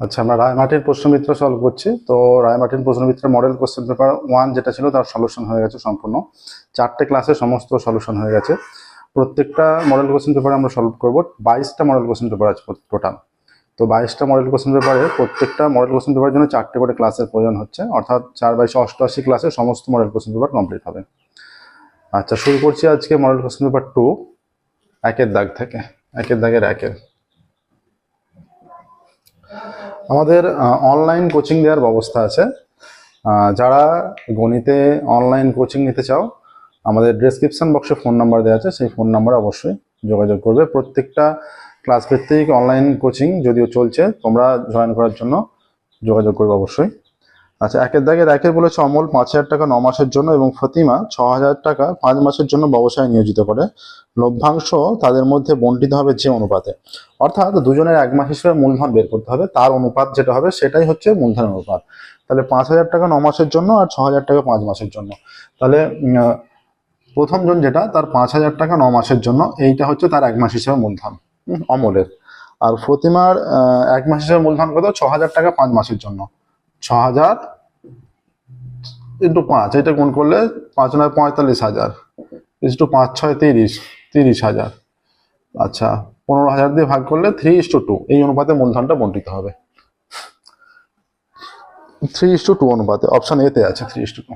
আচ্ছা, আমরা রায়-মার্টিন প্রশ্নমিত্র সলভ করছি। তো রায়-মার্টিন প্রশ্নমিত্রের মডেল কোশ্চেন পেপার 1 যেটা ছিল তার সলিউশন হয়ে গেছে সম্পূর্ণ। 4টে ক্লাসে সমস্ত সলিউশন হয়ে গেছে। প্রত্যেকটা মডেল কোশ্চেন পেপারে আমরা সলভ করব। 22টা মডেল কোশ্চেন পেপার আছে টোটাল। তো 22টা মডেল কোশ্চেন পেপারে প্রত্যেকটা মডেল কোশ্চেন পেপারের জন্য 4টে করে ক্লাসের প্রয়োজন হচ্ছে, অর্থাৎ 4/22 88 ক্লাসে সমস্ত মডেল কোশ্চেন পেপার কমপ্লিট হবে। আচ্ছা, শুরু করছি আজকে মডেল কোশ্চেন পেপার 2 একের দাগ থেকে। একের দাগের একের আমাদের অনলাইন কোচিং দেওয়ার ব্যবস্থা আছে। যারা গণিতে অনলাইন কোচিং নিতে চাও, আমাদের ডেসক্রিপশন বক্সে ফোন নাম্বার দেওয়া আছে, সেই ফোন নাম্বারে অবশ্যই যোগাযোগ করবে। প্রত্যেকটা ক্লাস ভিত্তিক অনলাইন কোচিং যদিও চলছে, তোমরা জয়েন করার জন্য যোগাযোগ করবে অবশ্যই। আচ্ছা, একের দাগের একের বলেছে অমল 5,000 টাকা 9 মাসের জন্য এবং ফতিমা 6,000 টাকা 5 মাসের জন্য ব্যবসায় নিয়োজিত করে। লভ্যাংশ তাদের মধ্যে বণ্টিত হবে যে অনুপাতে, অর্থাৎ দুজনের 1 মাস হিসেবে মূলধন বের করতে হবে, তার অনুপাত যেটা হবে সেটাই হচ্ছে মূলধন অনুপাত। তাহলে 5,000 টাকা 9 মাসের জন্য আর 6,000 টাকা 5 মাসের জন্য। তাহলে প্রথম জন যেটা, তার 5,000 টাকা 9 মাসের জন্য, এইটা হচ্ছে তার 1 মাস হিসেবে মূলধন অমলের। আর ফতিমার 1 মাস হিসেবে মূলধন কত? 6,000 টাকা 5 মাসের জন্য। 6,000 ইন্টু 5, এটা গুণ করলে 5 9 45,000 ইন্টু 5 6 30,000। আচ্ছা, 15,000 দিয়ে ভাগ করলে 3:2 এই অনুপাতে মূলধনটা বণ্টিত হবে। 3:2 অনুপাতে, অপশন এতে আছে 3:2।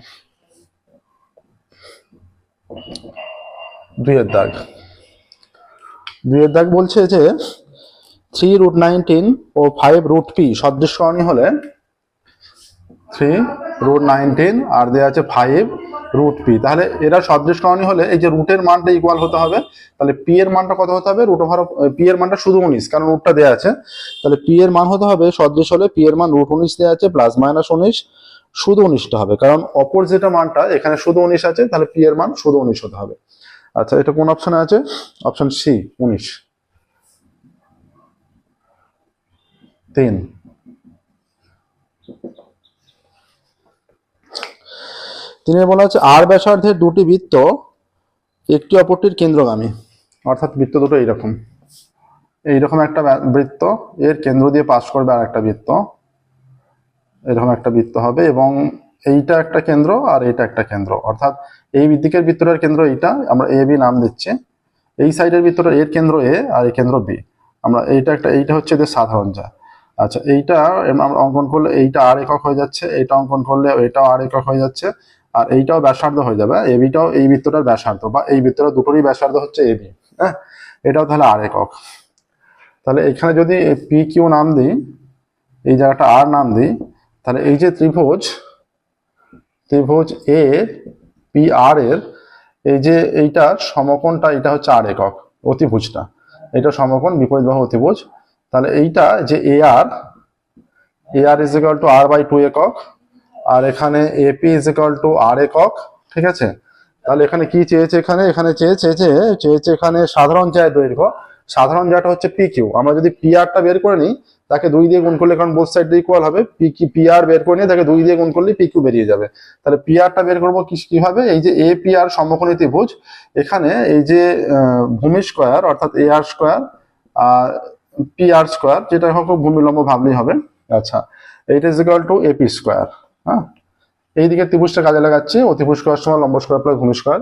দুইয়ের দাগ বলছে যে 3√19 ও 5√p সদৃশকরণী হলে 3√19 আর দেওয়া আছে 5√p, তাহলে এরা সদৃশকরণী হলে এই যে রুটের মানটা ইকুয়াল হতে হবে। তাহলে পি এর মানটা কত হতে হবে? পি এর মানটা শুধু 19, কারণ রুটটা দেওয়া আছে। তাহলে পি এর মান হতে হবে, সদৃশ হলে পি এর মান √19 দেওয়া আছে, প্লাস মাইনাস 19, শুধু 19টা হবে, কারণ অপর যেটা মানটা এখানে শুধু 19 আছে, তাহলে পি এর মান শুধু 19 হতে হবে। আচ্ছা, এটা কোন অপশনে আছে? Option C 19 3। তিনি বলা হচ্ছে আর ব্যাসার্ধের দুটি বৃত্ত একটি অপরটির কেন্দ্রগামী, অর্থাৎ বৃত্ত দুটো এইরকম একটা বৃত্ত, এর কেন্দ্র দিয়ে পাস করবে আর একটা বৃত্ত, এরকম একটা বৃত্ত হবে, এবং এইটা একটা কেন্দ্র আর এইটা একটা কেন্দ্র, অর্থাৎ এই দিকের বৃত্তটার কেন্দ্র এইটা, আমরা এ বি নাম দিচ্ছি। এই সাইডের বৃত্তটা এর কেন্দ্র এ আর এই কেন্দ্র বি, আমরা এইটা হচ্ছে এদের সাধারণ যা। আচ্ছা, এইটা আমরা অঙ্কন করলে এইটা আর একক হয়ে যাচ্ছে, এইটা অঙ্কন করলে এটাও আর একক হয়ে যাচ্ছে, আর এইটাও ব্যাসার্ধ হয়ে যাবে। এবিটাও এই বৃত্তটার ব্যাসার্ধ, বা এই বৃত্তটা দুটোরই ব্যাসার্ধ হচ্ছে এবি। হ্যাঁ, এটাও তাহলে আর একক। তাহলে এখানে যদি পি কিউ নাম দিই, এই জায়গাটা আর নাম দিই, তাহলে এই যে ত্রিভুজ এ পি আর এর এই যে এইটার সমকোণটা, এটা হচ্ছে আর একক অতিভুজটা, এটা সমকোণ বিপরীত বাহু অতিভুজ। তাহলে এইটা যে এ আর ইজ ইকুয়াল টু r/2 একক, আর এখানে এপি ইজ ইকুয়াল টু আর একক। ঠিক আছে, তাহলে এখানে কি চেয়েছে? এখানে চেয়েছে এখানে সাধারণ জ্যায়ের দৈর্ঘ্য। সাধারণ জ্যাটা হচ্ছে পি কিউ। আমরা যদি পি আরটা বের করে নিই, তাকে 2 দিয়ে গুণ করলে, কারণ বোথ সাইড ইকুয়াল হবে, পি আর বের করে নিয়ে তাকে 2 দিয়ে গুণ করলে পি কিউ বেরিয়ে যাবে। তাহলে পি আরটা বের করবো কিভাবে? এই যে এ পি আর সমকোণী ত্রিভুজ, এখানে এই যে ভূমি স্কয়ার, অর্থাৎ এ আর স্কয়ার আর পি আর স্কয়ার, যেটা হোক ভূমি লম্ব ভাবলেই হবে। আচ্ছা, এইটা is equal to AP square. হ্যাঁ, এইদিকে ত্রিভুজটা কাজে লাগাচ্ছি, অতিভুজ স্কয়ার সমান লম্ব স্কয়ার প্লাস ভূমি স্কয়ার।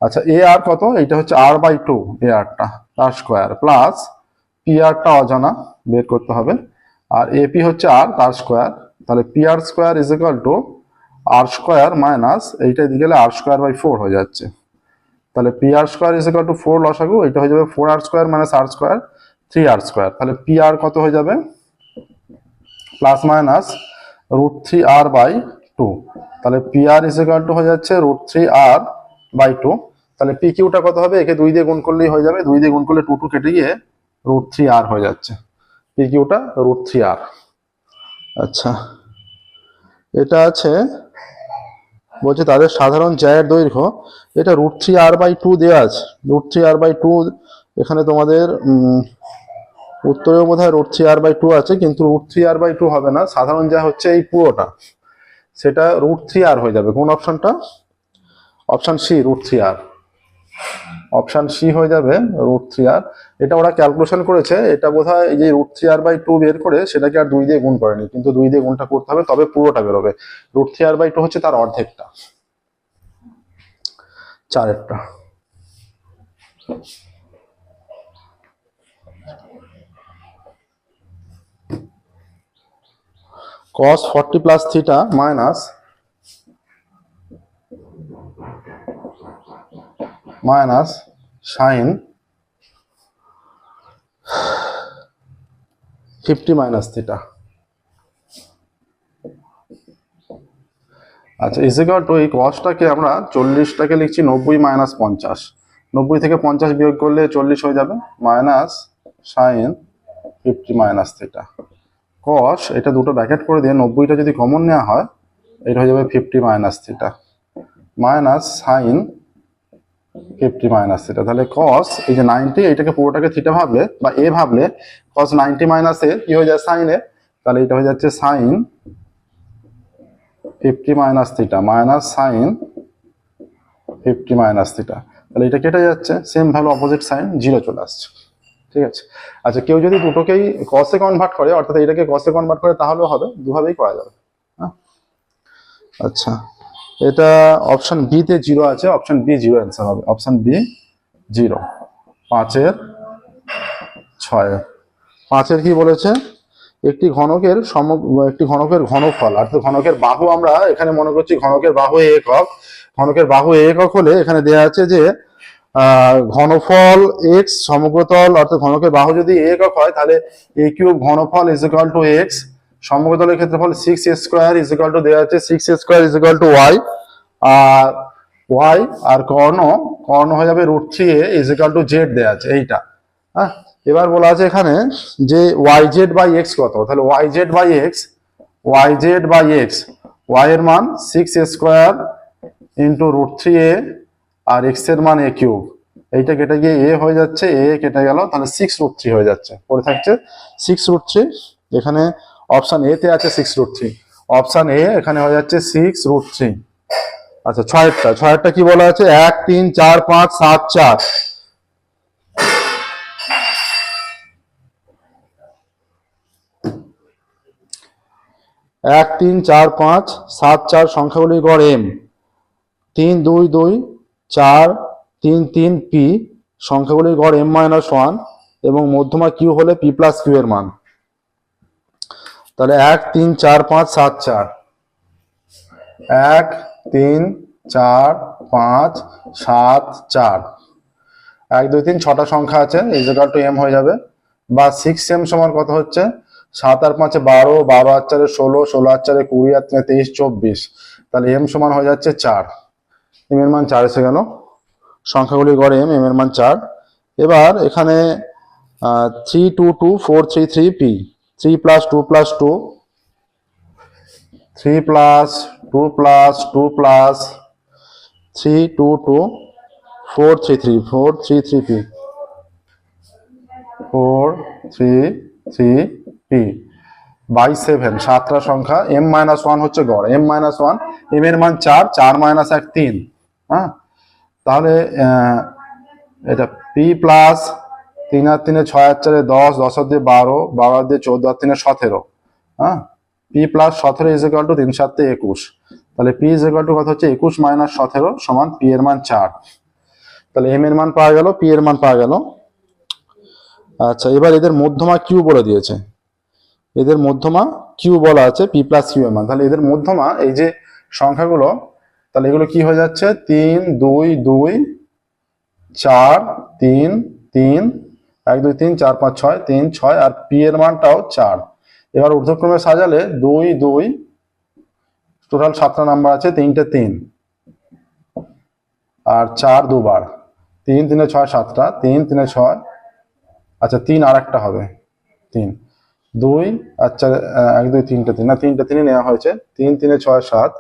আচ্ছা, এ আর কত? এইটা হচ্ছে r/2 এ আরটা, তার স্কয়ার, প্লাস পি আরটা অজানা বের করতে হবে, আর এপি হচ্ছে আর, তার স্কয়ার। তাহলে P R square is equal to R square minus এইটা দিকে গেলে r²/4 হয়ে যাচ্ছে। তাহলে P R square is equal to 4 লসাগু, এটা হয়ে যাবে 4r square minus R square, 3r square. তাহলে পি আর কত হয়ে যাবে? Plus minus √3r/2। তাহলে P R is equal to হয়ে যাচ্ছে √3r/2। তাহলে পি কিউটা কত হবে? একে 2 দিয়ে গুণ করলেই হয়ে যাবে, 2 দিয়ে গুণ করলে 2 কেটে গিয়ে √3r হয়ে যাচ্ছে, পি কিউটা √3r। আচ্ছা, এটা আছে বলছে তাদের সাধারণ জ্যায়ের দৈর্ঘ্য, এটা √3r/2 দেওয়া আছে। √3r/2 এখানে তোমাদের উত্তরেও বোধহয় √3r/2 আছে, কিন্তু √3r/2 হবে না, সাধারণ যা হচ্ছে এই পুরোটা, সেটা √3r হয়ে যাবে। কোন অপশনটা? Option C √3r। Option C হয়ে যাবে √3r। এটা ওরা ক্যালকুলেশন করেছে, এটা বোধহয় এই যে √3r/2 বের করে সেটাকে আর 2 দিয়ে গুণ করেনি, কিন্তু 2 দিয়ে গুণটা করতে হবে তবে পুরোটা বেরোবে। √3r/2 হচ্ছে তার অর্ধেকটা, 4এরটা। cos 40 plus theta minus sine 50 minus theta. আচ্ছা, ইজিক্যাল টু এই কসটাকে আমরা 40টাকে লিখছি 90 মাইনাস 50। 90 থেকে 50 বিয়োগ করলে 40 হয়ে যাবে, মাইনাস সাইন 50 মাইনাস থিটা। কস এটা দুটো ব্র্যাকেট করে দিয়ে 90টা যদি কমন নেওয়া হয় এটা হয়ে যাবে 50 minus theta minus sine 50 minus theta. তাহলে কস এই যে 90, এইটাকে পুরোটাকে থিটা ভাবলে বা এ ভাবলে কস 90 মাইনাস এ কি হয়ে যায় সাইন এ, তাহলে এটা হয়ে যাচ্ছে sine 50 minus theta minus sine 50 minus theta. তাহলে এটা কেটে যাচ্ছে, সেম ভ্যালু অপোজিট সাইন 0 চলে আসছে। ঠিক আছে। আচ্ছা, কেউ যদি দুটোকেই কসে কনভার্ট করে, অর্থাৎ এটাকে কসে কনভার্ট করে, তাহলেও হবে, দুভাবেই করা যাবে। হ্যাঁ, আচ্ছা, এটা অপশন বি তে 0 আছে, অপশন বি 0 অ্যান্সার হবে, অপশন বি 0। 5-এর 6 5-এর কি বলেছে, একটি ঘনকের ঘনফল, অর্থাৎ ঘনকের বাহু, আমরা এখানে মনে করছি ঘনকের বাহু একক। ঘনকের বাহু একক হলে এখানে দেয়া আছে যে ঘনফল x সমগ্রতল, অর্থাৎ ঘনকের বাহু যদি একক হয় তাহলে a কিউব ঘনফল ইজ ইকুয়াল টু x, সমগ্রতলের ক্ষেত্রফল 6a² ইজ ইকুয়াল টু দেয়া আছে 6a² is equal to y, আর y আর কর্ণ হয়ে যাবে √3a is equal two z দেয়া আছে এইটা। হ্যাঁ, এবার বলা আছে এখানে যে yz/x কত, তাহলে yz/x y এর মান 6a² ইন্টু √3a আর x এর মান a কিউব। এইটা কেটে গিয়ে a হয়ে যাচ্ছে, a কেটে গেল, তাহলে 6√3 হয়ে যাচ্ছে, পড়ে থাকছে 6√3। এখানে অপশন এ তে আছে 6√3, অপশন এ এখানে হয়ে যাচ্ছে 6√3। আচ্ছা, 6এরটা কি বলা আছে, 1 3 4 5 7 4। 1 3 4 5 7 4 সংখ্যাগুলির গড় m, 3 2 2 4 3 3 p সংখ্যাগুলির গড় m-1 এবং মধ্যমা q হলে p প্লাস q এর মান। তাহলে 1 3 4 5 7 4, 1 3 4 5 7 4, 1 2 3 6টা সংখ্যা আছে, ইজ ইকুয়াল টু m হয়ে যাবে, বা 6m সমান কত হচ্ছে, 7 আর 5 12, 12 আর 4 16, 16 আর 4 20 আর 3 23 24, তাহলে m সমান হয়ে যাচ্ছে 4। m এর মান 4 এসে গেল, সংখ্যাগুলির গড়ে m এর মান 4। এবার এখানে 3 2 2 4 3 3 p, 3 plus 2 plus 2, 3 plus 2 plus 2 plus 3 2 2 4 3 3 4 3 3 p 4 3 3 p by 7, 7টা সংখ্যা, m-1 হচ্ছে গড়, m-1, m এর মান 4, 4 মাইনাস 1 3। হ্যাঁ, তাহলে এটা p প্লাস 3 আর 3 6 আর 4 10, 10 আর 2 12, 12 আর 2 14 আর 3 17। হ্যাঁ, p plus 17 is equal two 3 7 21, তাহলে p ইজ ইকুয়াল টু কত হচ্ছে 21 মাইনাস 17 সমান p এর মান 4। তাহলে m এর মান পাওয়া গেল, p এর মান পাওয়া গেল। আচ্ছা, এবার এদের মধ্যমা q বলে দিয়েছে, এদের মধ্যমা q বলা আছে, p প্লাস q এর মান। তাহলে এদের মধ্যমা এই যে সংখ্যাগুলো, তাহলে এগুলো কি হয়ে যাচ্ছে, 3 2 2 4 3 3 1 2 3 4 5 6 3 6, আর p এর মানটাও 4। এবার ঊর্ধ্বক্রমে সাজালে 2 2, টোটাল 7টা নাম্বার আছে, 3টে 3 আর 4 দুবার, 3 3 6 7টা, 3 3 6, আচ্ছা 3 আর একটা হবে, 3 2, আচ্ছা 1 2 3টে 3, না 3টে 3 নেওয়া হয়েছে, 3 3 6 7,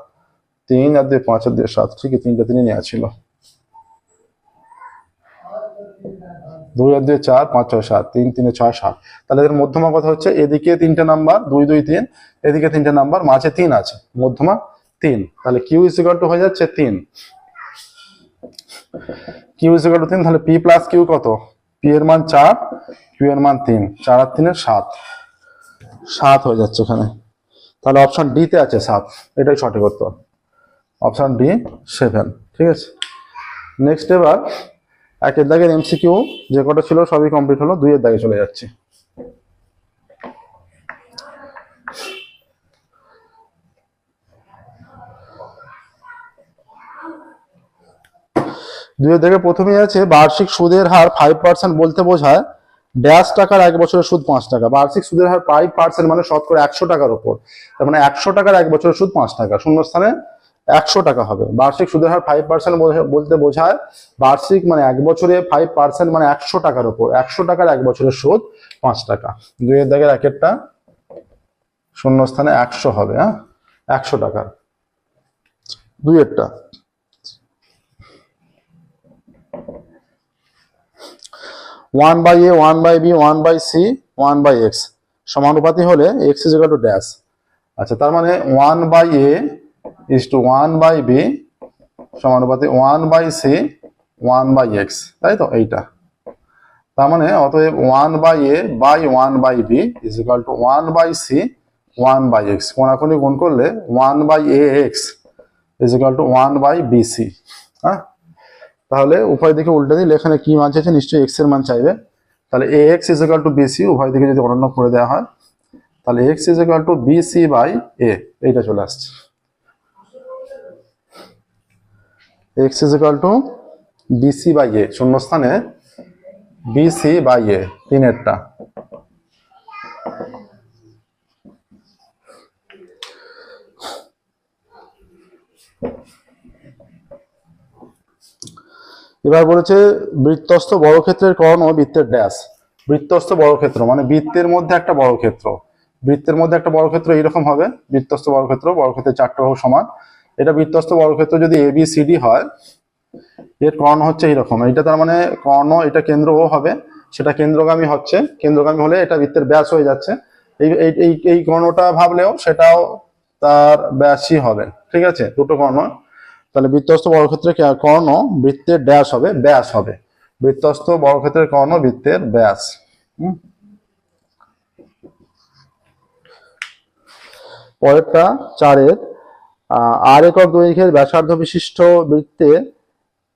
3 আর 2 5 আর 2 7, ঠিকই 3টে 3 নেওয়া ছিল, 2 আর 2 4 5 6 7, 3 3 6 7। তাহলে এর মধ্যমা কথা হচ্ছে, এদিকে 3টে নাম্বার 2 2 3, এদিকে 3টে নাম্বার, মাঝে 3 আছে, মধ্যমা 3, তাহলে q ইজ ইকুয়াল টু হয়ে যাচ্ছে 3। কিউ ইজ ইকুয়াল টু 3, তাহলে পি প্লাস কিউ কত? পি এর মান 4, কিউ এর মান 3, 4 আর 3 7, 7 হয়ে যাচ্ছে এখানে। তাহলে অপশন ডি তে আছে 7, এটাই সঠিক উত্তর, অপশন ডি 7। ঠিক আছে, নেক্সট এবার একের দাগের এমসিকিউ যে কটা ছিল সবই কমপ্লিট হলো, 2 এর দাগে চলে যাচ্ছি। দুইয়ের থেকে প্রথমেই আছে বার্ষিক সুদের হার 5% বলতে বোঝায় ড্যাশ টাকার 1 বছরের সুদ 5 টাকা। বার্ষিক সুদের হার 5% মানে শতকরা 100 টাকার উপর, তার মানে 100 টাকার 1 বছরের সুদ 5 টাকা, শূন্যস্থানে 100 টাকা হবে। বার্ষিক সুদের হার 5% বলতে বোঝায় বার্ষিক মানে 1 বছরে 5% মানে 100 টাকার উপর, 100 টাকার 1 বছরের সুদ 5 টাকা। দুইয়ের দাগের একেরটা শূন্যস্থানে 100 হবে, হ্যাঁ 100 টাকার। দুইয়েরটা 1/a 1/b 1/c 1/x সমানুপাতি হলে x is equal to dash। আচ্ছা, তার মানে 1/a is to 1/b সমানুপাতি 1/c 1/x, তাই তো এইটা। তার মানে অতএব 1/a by 1/b is equal to 1/c 1/x, কোনাকুনি গুণ করলে 1/ax is equal to 1/bc। হ্যাঁ, তাহলে উভয় দিকে উল্টে দিলে এখানে কি মান চাইছে, নিশ্চয়ই x এর মান চাইবে। তাহলে ax is equal to bc উভয় দিকে যদি গণনা করে দেওয়া হয় তাহলে x is equal to bc by a, এইটা চলে আসছে। x is equal to bc by a শূন্যস্থানে bc by a, তিনেরটা। এবার বলেছে বৃত্তস্থ বর্গক্ষেত্রের কর্ণ বৃত্তের ড্যাশ। বৃত্তস্থ বর্গক্ষেত্র মানে বৃত্তের মধ্যে একটা বর্গক্ষেত্র, বৃত্তের মধ্যে একটা বর্গক্ষেত্র এইরকম হবে। বৃত্তস্থ বর্গক্ষেত্র, বর্গক্ষেত্রের 4টা বাহু সমান। এটা বৃত্তস্থ বর্গক্ষেত্র যদি ABCD হয়, এর কর্ণ হচ্ছে এইরকম। এইটা তার মানে কর্ণ, এটা কেন্দ্র ও হবে, সেটা কেন্দ্রগামী হচ্ছে, কেন্দ্রগামী হলে এটা বৃত্তের ব্যাস হয়ে যাচ্ছে। এই এই এই কর্ণটা ভাবলেও সেটাও তার ব্যাসই হবে। ঠিক আছে, দুটো কর্ণ। তাহলে বৃত্তস্থ বর্গক্ষেত্রের কর্ণ বৃত্তের ড্যাশ হবে, ব্যাস হবে। বৃত্তস্থ বর্গক্ষেত্রের কর্ণ বৃত্তের ব্যাস। পরেরটা 4-এর আর একক দৈর্ঘ্যের ব্যাসার্ধ বিশিষ্ট বৃত্তে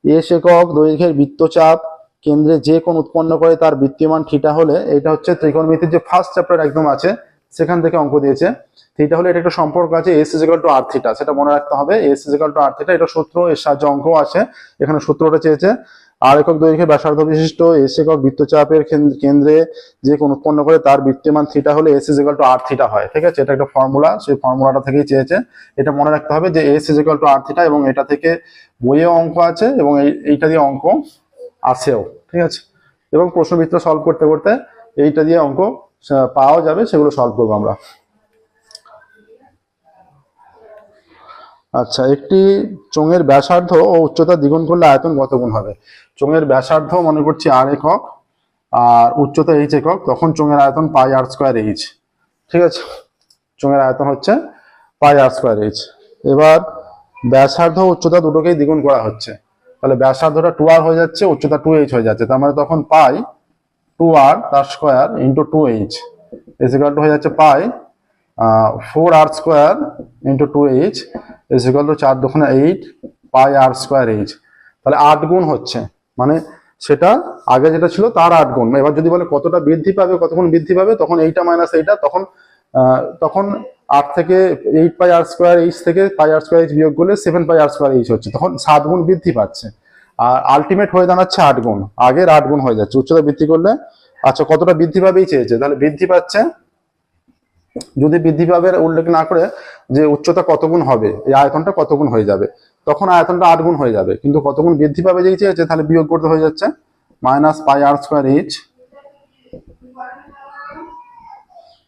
এস একক দৈর্ঘ্যের বৃত্তচাপ কেন্দ্রে যে কোণ উৎপন্ন করে তার বৃত্তীয়মান থিটা হলে, এটা হচ্ছে ত্রিকোণমিতির যে ফার্স্ট চ্যাপ্টার একদম আছে সেখান থেকে অঙ্ক দিয়েছে। থিটা হলে এটা একটা সম্পর্ক আছে S is equal to R theta, সেটা মনে রাখতে হবে। S is equal to R theta, এটা সূত্র, এর সাহায্যে অঙ্ক আছে। এখানে সূত্রটা চেয়েছে আর একক দৈর্ঘ্যের ব্যাসার্ধ বিশিষ্ট এস একক বৃত্তচাপের কেন্দ্রে যে কোণ উৎপন্ন করে তার বৃত্তীয়মান থিটা হলে S is equal to R theta হয়। ঠিক আছে, এটা একটা ফর্মুলা, সেই ফর্মুলাটা থেকেই চেয়েছে। এটা মনে রাখতে হবে যে S is equal to R theta, এবং এটা থেকে বইয়েও অঙ্ক আছে এবং এইটা দিয়ে অঙ্ক আসেও। ঠিক আছে, এবং প্রশ্নবিত্ত সলভ করতে করতে এইটা দিয়ে অঙ্ক পাওয়া যাবে, সেগুলো সলভ করবো আমরা। আচ্ছা, একটি চোঙের ব্যাসার্ধ ও উচ্চতা দ্বিগুণ করলে আয়তন কত গুণ হবে? চোঙের ব্যাসার্ধ মনে করছি আর একক আর উচ্চতা এইচ একক, তখন চোঙের আয়তন পাই আর স্কোয়ার এইচ। ঠিক আছে, চোঙের আয়তন হচ্ছে পাই আর স্কোয়ার এইচ। এবার ব্যাসার্ধ উচ্চতা দুটোকেই দ্বিগুণ করা হচ্ছে, তাহলে ব্যাসার্ধটা 2r হয়ে যাচ্ছে, উচ্চতা 2h হয়ে যাচ্ছে। তার মানে তখন পাই 2r তার square into 2h is equal to হয়ে যাচ্ছে পাই 4r square into 2h is equal to 4 দুগুণে 8 পাই আর স্কোয়ার এইচ। তাহলে 8 গুণ হচ্ছে, মানে সেটা আগে যেটা ছিল তার 8 গুণ। এবার যদি বলে কতটা বৃদ্ধি পাবে, কত গুণ বৃদ্ধি পাবে, তখন এইটা মাইনাস এইটা, তখন 8 থেকে 8 পাই আর স্কোয়ার এইচ থেকে পাই আর স্কোয়ার এইচ বিয়োগ করলে 7 পাই আর স্কোয়ার এইচ হচ্ছে, তখন 7 গুণ বৃদ্ধি পাচ্ছে। আর আলটিমেট হয়ে দাঁড়াচ্ছে 8 গুণ, আগের 8 গুণ হয়ে যাচ্ছে উচ্চতা বৃদ্ধি করলে। আচ্ছা, কতটা বৃদ্ধি পাবেই চেয়েছে, তাহলে বৃদ্ধি পাচ্ছে, যদি বৃদ্ধি পাবে উল্লেখ না করে যে উচ্চতা কত গুণ হবে, এই আয়তনটা কত গুণ হয়ে যাবে, তখন আয়তনটা 8 গুণ হয়ে যাবে। কিন্তু কত গুণ বৃদ্ধি পাবে যেই চেয়েছে, তাহলে বিয়োগ করতে হয়ে যাচ্ছে মাইনাস পাই আর স্কোয়ার এইচ,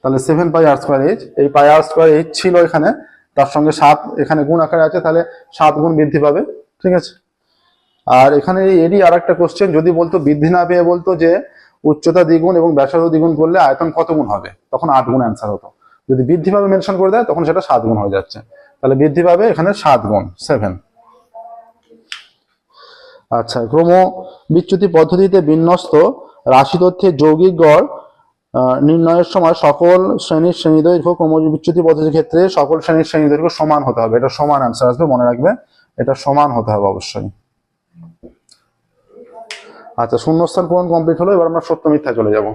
তাহলে 7 পাই আর স্কোয়ার এইচ। এই পাই আর স্কোয়ার এইচ ছিল এখানে, তার সঙ্গে 7 এখানে গুণ আকারে আছে, তাহলে 7 গুণ বৃদ্ধি পাবে। ঠিক আছে, আর এখানে এরই আর একটা কোশ্চেন, যদি বলতো বৃদ্ধি না পেয়ে বলতো যে উচ্চতা দ্বিগুণ এবং ব্যাসার্ধ দ্বিগুণ করলে আয়তন কত গুণ হবে, তখন 8 গুণ অ্যান্সার হতো। যদি বৃদ্ধি পাবে মেনশন করে দেয়, তখন সেটা 7 গুণ হয়ে যাচ্ছে। তাহলে বৃদ্ধি পাবে এখানে 7 গুণ 7। আচ্ছা, ক্রম বিচ্যুতি পদ্ধতিতে বিন্যস্ত রাশি তথ্যের যৌগিক গড় নির্ণয়ের সময় সকল শ্রেণীর শ্রেণীদৈর্ঘ্য ক্রম বিচ্যুতি পদ্ধতির ক্ষেত্রে সকল শ্রেণীর শ্রেণীদৈর্ঘ্য সমান হতে হবে। এটা সমান অ্যান্সার আসবে, মনে রাখবে, এটা সমান হতে হবে অবশ্যই। আচ্ছা, শূন্যস্থান পূরণ কমপ্লিট হলো, এবার আমরা সত্য মিথ্যা চলে যাব।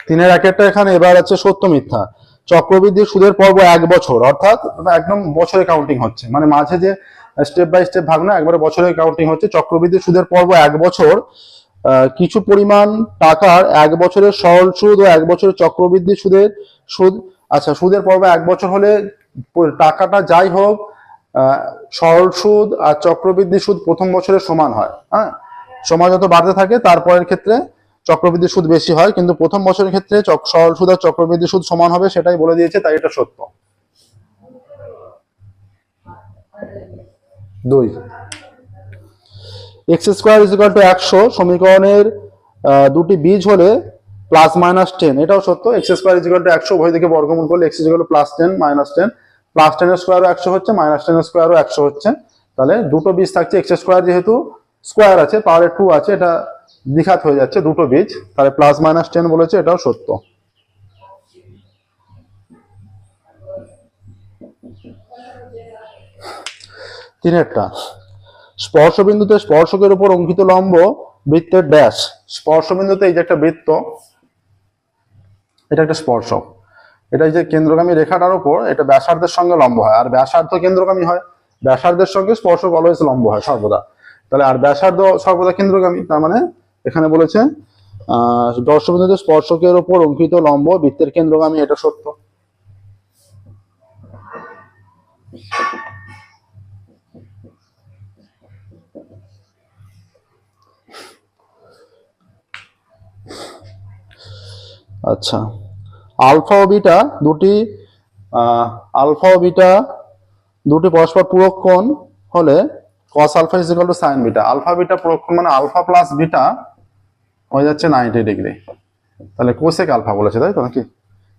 তিনের একেরটা এখানে এবার আছে সত্য মিথ্যা। চক্রবৃদ্ধি সুদের পর্ব 1 বছর, অর্থাৎ একদম বছরে কাউন্টিং হচ্ছে, মানে মাঝে যে স্টেপ বাই স্টেপ ভাগ না, একবারে বছরে কাউন্টিং হচ্ছে। চক্রবৃদ্ধি সুদের পর্ব 1 বছর, কিছু পরিমাণ টাকার 1 বছরের সরল সুদ ও 1 বছরের চক্রবৃদ্ধি সুদের সুদ। আচ্ছা, সুদের পর্ব 1 বছর হলে টাকাটা যাই হোক, সরল সুদ আর চক্রবৃদ্ধি সুদ প্রথম বছরের সমান হয়। হ্যাঁ, সময় যত বাড়তে থাকে তারপরের ক্ষেত্রে চক্রবৃদ্ধি সুদ বেশি হয়, কিন্তু প্রথম বছরের ক্ষেত্রে সরল সুদ আর চক্রবৃদ্ধি সুদ সমান হবে, সেটাই বলে দিয়েছে, তাই এটা সত্য। 2 x² = 100 সমীকরণের দুটি বীজ হলে +-10, এটাও সত্য। x² = 100 উভয় দিকে বর্গমূল করলে x = +10 -10, +10 এর স্কয়ারও 100 হচ্ছে, -10 এর স্কয়ারও 100 হচ্ছে। তাহলে দুটো বীজ থাকছে, x² যেহেতু স্কয়ার আছে, পাওয়ারে 2 আছে, এটা দ্বিঘাত হয়ে যাচ্ছে, দুটো বীজ, তাহলে +-10 বলেছে, এটাও সত্য। তিনেরটা, স্পর্শবিন্দুতে স্পর্শকের উপর অঙ্কিত লম্ব বৃত্তের ড্যাশ। স্পর্শবিন্দুতে এই যে একটা বৃত্ত, এটা একটা স্পর্শক, এটা এই যে কেন্দ্রগামী রেখাটার উপর, এটা ব্যাসার্ধের সঙ্গে লম্ব হয়, আর ব্যাসার্ধ কেন্দ্রগামী হয়, ব্যাসার্ধের সঙ্গে স্পর্শক অলওয়েজ লম্ব হয় সর্বদা। তাহলে আর ব্যাসার্ধ সর্বদা কেন্দ্রগামী, তার মানে এখানে বলেছে দর্শকবিন্দুতে স্পর্শকের উপর অঙ্কিত লম্ব বৃত্তের কেন্দ্রগামী, এটা সত্য। আচ্ছা, আলফা ও বিটা দুটি পরস্পর পূরক কোণ হলে cos alpha = sin beta. Alpha beta পূরক কোণ মানে আলফা প্লাস বিটা হয়ে যাচ্ছে 90 ডিগ্রি। তাহলে কোসেক আলফা বলেছে, তাই তো নাকি?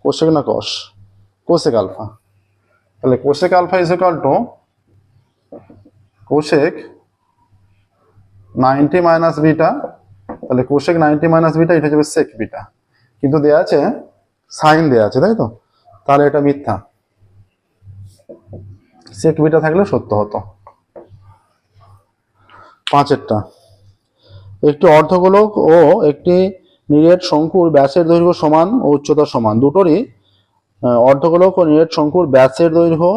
কোসেক না কস? Cosec alpha. তাহলে কোসেক আলফা = কোসেক 90 - বিটা। তাহলে কোসেক 90 - বিটা, এটা হবে সেক বিটা, কিন্তু দেয়া আছে সাইন দেয়া আছে, তাই তো? তাহলে এটা মিথ্যা, সেক বিটা থাকলে সত্য হতো। 5এরটা, একটি অর্ধগোলক ও একটি নিরেট শঙ্কুর ব্যাসের দৈর্ঘ্য সমান ও উচ্চতা সমান। দুটোরই অর্ধগোলক ও নিরেট শঙ্কুর ব্যাসের দৈর্ঘ্য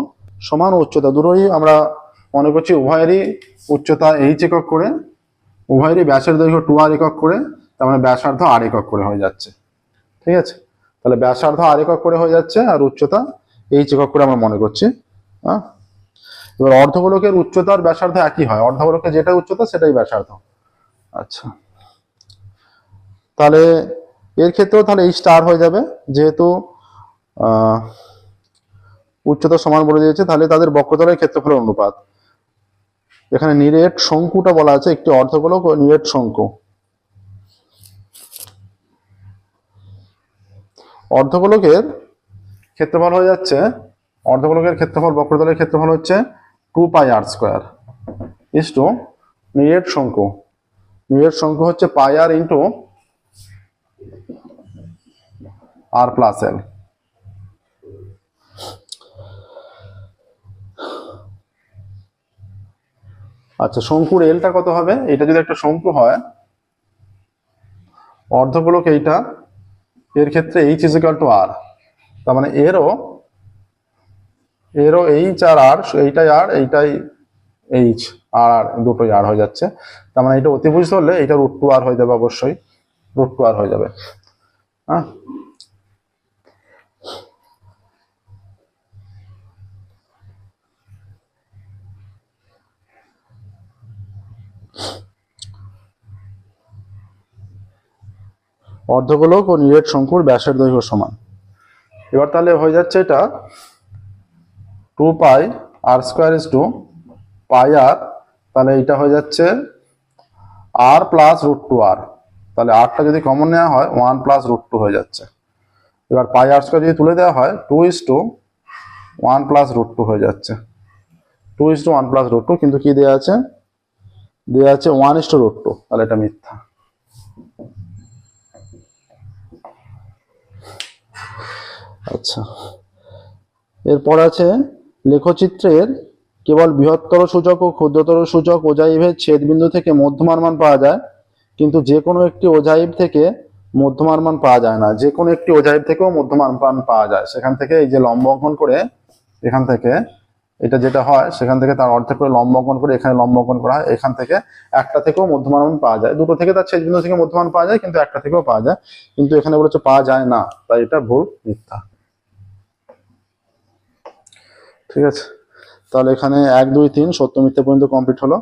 সমান ও উচ্চতা, দুটোরই আমরা মনে করছি উভয়েরই উচ্চতা h একক করে, উভয়েরই ব্যাসের দৈর্ঘ্য 2r একক করে, তার মানে ব্যাসার্ধ r একক করে হয়ে যাচ্ছে। ঠিক আছে, তাহলে ব্যাসার্ধ r একক করে হয়ে যাচ্ছে, আর উচ্চতা h একক করে আমরা মনে করছি। হ্যাঁ, এবার অর্ধগোলকের উচ্চতার ব্যাসার্ধ একই হয়, অর্ধগোলকের যেটা উচ্চতা সেটাই ব্যাসার্ধ। আচ্ছা, তাহলে এর ক্ষেত্রেও তাহলে এই স্টার হয়ে যাবে, যেহেতু উচ্চতা সমান বলে দিয়েছে, তাহলে তাদের বক্রতলের ক্ষেত্রফলের অনুপাত। এখানে নিরেট শঙ্কুটা বলা আছে, একটি অর্ধগোলক ও নিরেট শঙ্কু। অর্ধগোলকের ক্ষেত্রফল হয়ে যাচ্ছে, অর্ধগোলকের ক্ষেত্রফল বক্রতলের ক্ষেত্রফল হচ্ছে 2πr² ইস্টু নিরেট শঙ্কু। নিরেট শঙ্কু হচ্ছে πr × r+l। আচ্ছা, শঙ্কুর এলটা কত হবে? এটা যদি একটা শঙ্কু হয়, অর্ধগোলক এইটা, এর ক্ষেত্রে h = r, তার মানে এরও h আর r, এইটাই r, এইটাই h, আর দুটোই r হয়ে যাচ্ছে। তার মানে এটা অতিভুজ ধরলে এটা √2r হয়ে যাবে, অবশ্যই √2r হয়ে যাবে। হ্যাঁ, অর্ধগোলক ও নিরেট শঙ্কুর ব্যাসের দৈর্ঘ্য সমান। এবার তাহলে হয়ে যাচ্ছে এটা 2πr² πr, তাহলে এটা হয়ে যাচ্ছে r + √2r, তাহলে আরটা যদি কমন নেওয়া হয় 1 প্লাস √2 হয়ে যাচ্ছে। এবার পাই আর স্কয়ার যদি তুলে দেওয়া হয় 2:1 প্লাস √2 হয়ে যাচ্ছে। 2:1 প্লাস √2, কিন্তু কি দেওয়া আছে? দেওয়া আছে 1:√2, তাহলে এটা মিথ্যা। আচ্ছা, এরপর আছে লেখচিত্রের কেবল বৃহত্তর সূচক ও ক্ষুদ্রতর সূচক ওজাইভের ছেদবিন্দু থেকে মধ্যমার মান পাওয়া যায়, কিন্তু যে কোনো একটি ওজাইভ থেকে মধ্যমার মান পাওয়া যায় না। যে কোনো একটি ওজাইভ থেকেও মধ্যমার মান পাওয়া যায়। সেখান থেকে এই যে লম্ব অঙ্কন করে, এখান থেকে এটা যেটা হয় সেখান থেকে তার অর্ধেক করে লম্ব অঙ্কন করে এখানে লম্ব অঙ্কন করা হয়। এখান থেকে একটা থেকেও মধ্যমান মান পাওয়া যায়, দুটো থেকে তার ছেদবিন্দু থেকে মধ্যমান পাওয়া যায়, কিন্তু একটা থেকেও পাওয়া যায়। কিন্তু এখানে বলেছে পাওয়া যায় না, তাই এটা ভুল, মিথ্যা। ঠিক আছে, তাহলে এখানে 1, 2, 3 সত্য মিথ্যা পর্যন্ত কমপ্লিট হলো।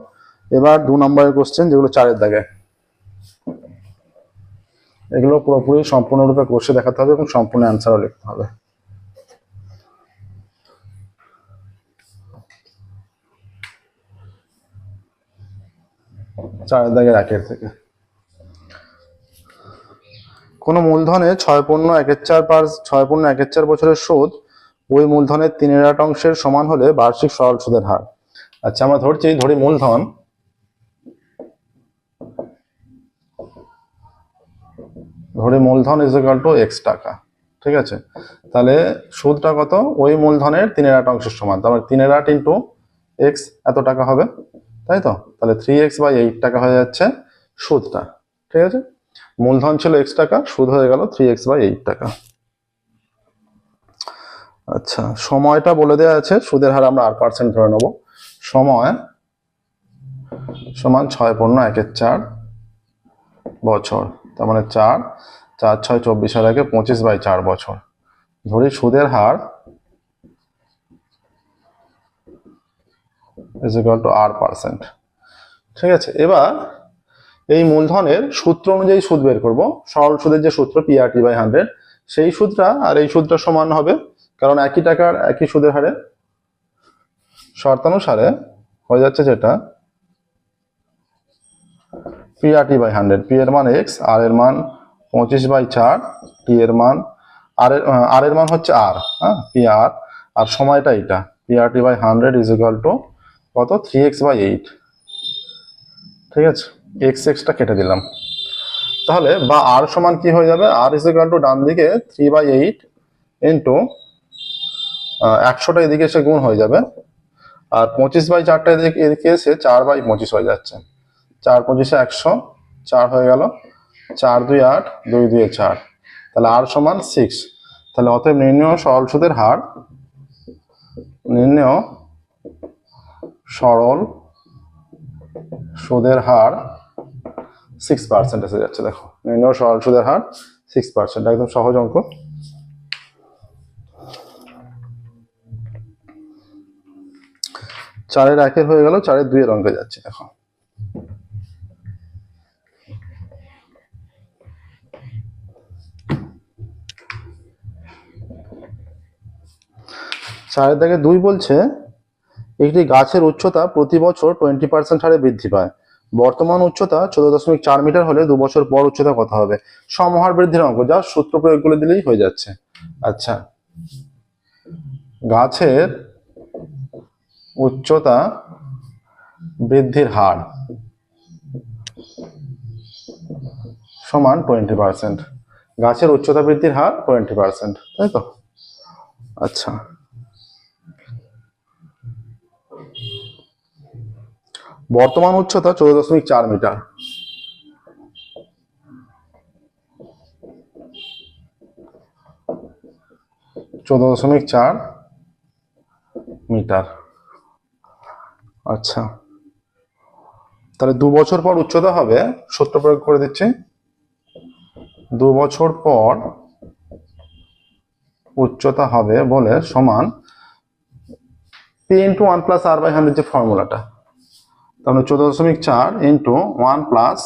এবার 2 নম্বরের কোশ্চেন, যেগুলো 4-এর দাগে। এগুলো পুরোপুরি সম্পূর্ণরূপে কোর্সে দেখাতে হবে এবং সম্পূর্ণ অ্যান্সারও লিখতে হবে। চারের দাগের 1-এর থেকে। কোন মূলধনে 6.1/4 বছরের সুদ ওই মূলধনের 3/8 অংশের সমান হলে বার্ষিক সরল সুদের হার। আচ্ছা, আমরা ধরি মূলধন ইজ ইকুয়াল টু x টাকা। ঠিক আছে, তাহলে সুদটা কত? ওই মূলধনের 3/8 অংশের সমান, তাহলে 3/8 ইন্টু x এত টাকা হবে, তাই তো? তাহলে 3x/8 টাকা হয়ে যাচ্ছে সুদটা। ঠিক আছে, মূলধন ছিল x টাকা, সুদ হয়ে গেল 3x/8 টাকা। আচ্ছা, সময়টা বলে দেওয়া আছে, সুদের হার আমরা r% ধরে নেব। সময় সমান 6.1/4 বছর, তার মানে 4, 4, 6, 24 আর 1 25/4 বছর। ধরি সুদের her is equal two r%। ঠিক আছে, এবার এই মূলধনের সূত্র অনুযায়ী সুদ বের করব। সরল সুদের যে সূত্র PRT/100, সেই সূত্রটা আর এই সূত্রটা সমান হবে, কারণ একই টাকার একই সুদের হারে শর্তানুসারে হয়ে যাচ্ছে যেটা PRT/100। P এর মান x, r এর মান 25/4, t এর মান r এর মান হচ্ছে r, হ্যাঁ, PR, আর সময়টা এটা PRT/100 ইজ ইকুয়াল টু কত? 3x/8। ঠিক আছে, x টা কেটে দিলাম। তাহলে বা r সমান কি হয়ে যাবে? r ইজ ইকুয়াল টু ডান দিকে 3/8 ইন্টু 100টা এদিকে এসে গুণ হয়ে যাবে, আর 25/4টা এদিকে এসে 4/25 হয়ে যাচ্ছে। 4 25 100, 4 হয়ে গেল, 4 2 8, 2 2 4, তাহলে r সমান 6। তাহলে অতএব নির্ণেয় সরল সুদের হার, নির্ণেয় সরল সুদের হার 6% এসে যাচ্ছে। দেখো, নির্ণেয় সরল সুদের হার 6%, একদম সহজ অঙ্ক। চারের 1-এর হয়ে গেল, 4-এর 2-এর অঙ্কে যাচ্ছে। দেখো, চারের দাগে 2 বলছে একটি গাছের উচ্চতা প্রতি বছর 20% হারে বৃদ্ধি পায়। বর্তমান উচ্চতা 14.4 মিটার হলে 2 বছর পর উচ্চতা কত হবে? সমহার বৃদ্ধির অঙ্ক, যা সূত্র প্রয়োগ করে দিলেই হয়ে যাচ্ছে। আচ্ছা, গাছের উচ্চতা বৃদ্ধির হার সমান 20%। গাছের উচ্চতা বৃদ্ধির হার 20%, তাই তো? আচ্ছা, বর্তমান উচ্চতা 14.4 মিটার। আচ্ছা, তাহলে 2 বছর পর উচ্চতা হবে, সূত্র প্রয়োগ করে দিচ্ছি। 2 বছর পর উচ্চতা হবে বলে সমান P ইন্টু 1 প্লাস r/100, যে ফর্মুলাটা, তাহলে 14.4 ইন্টু 1 প্লাস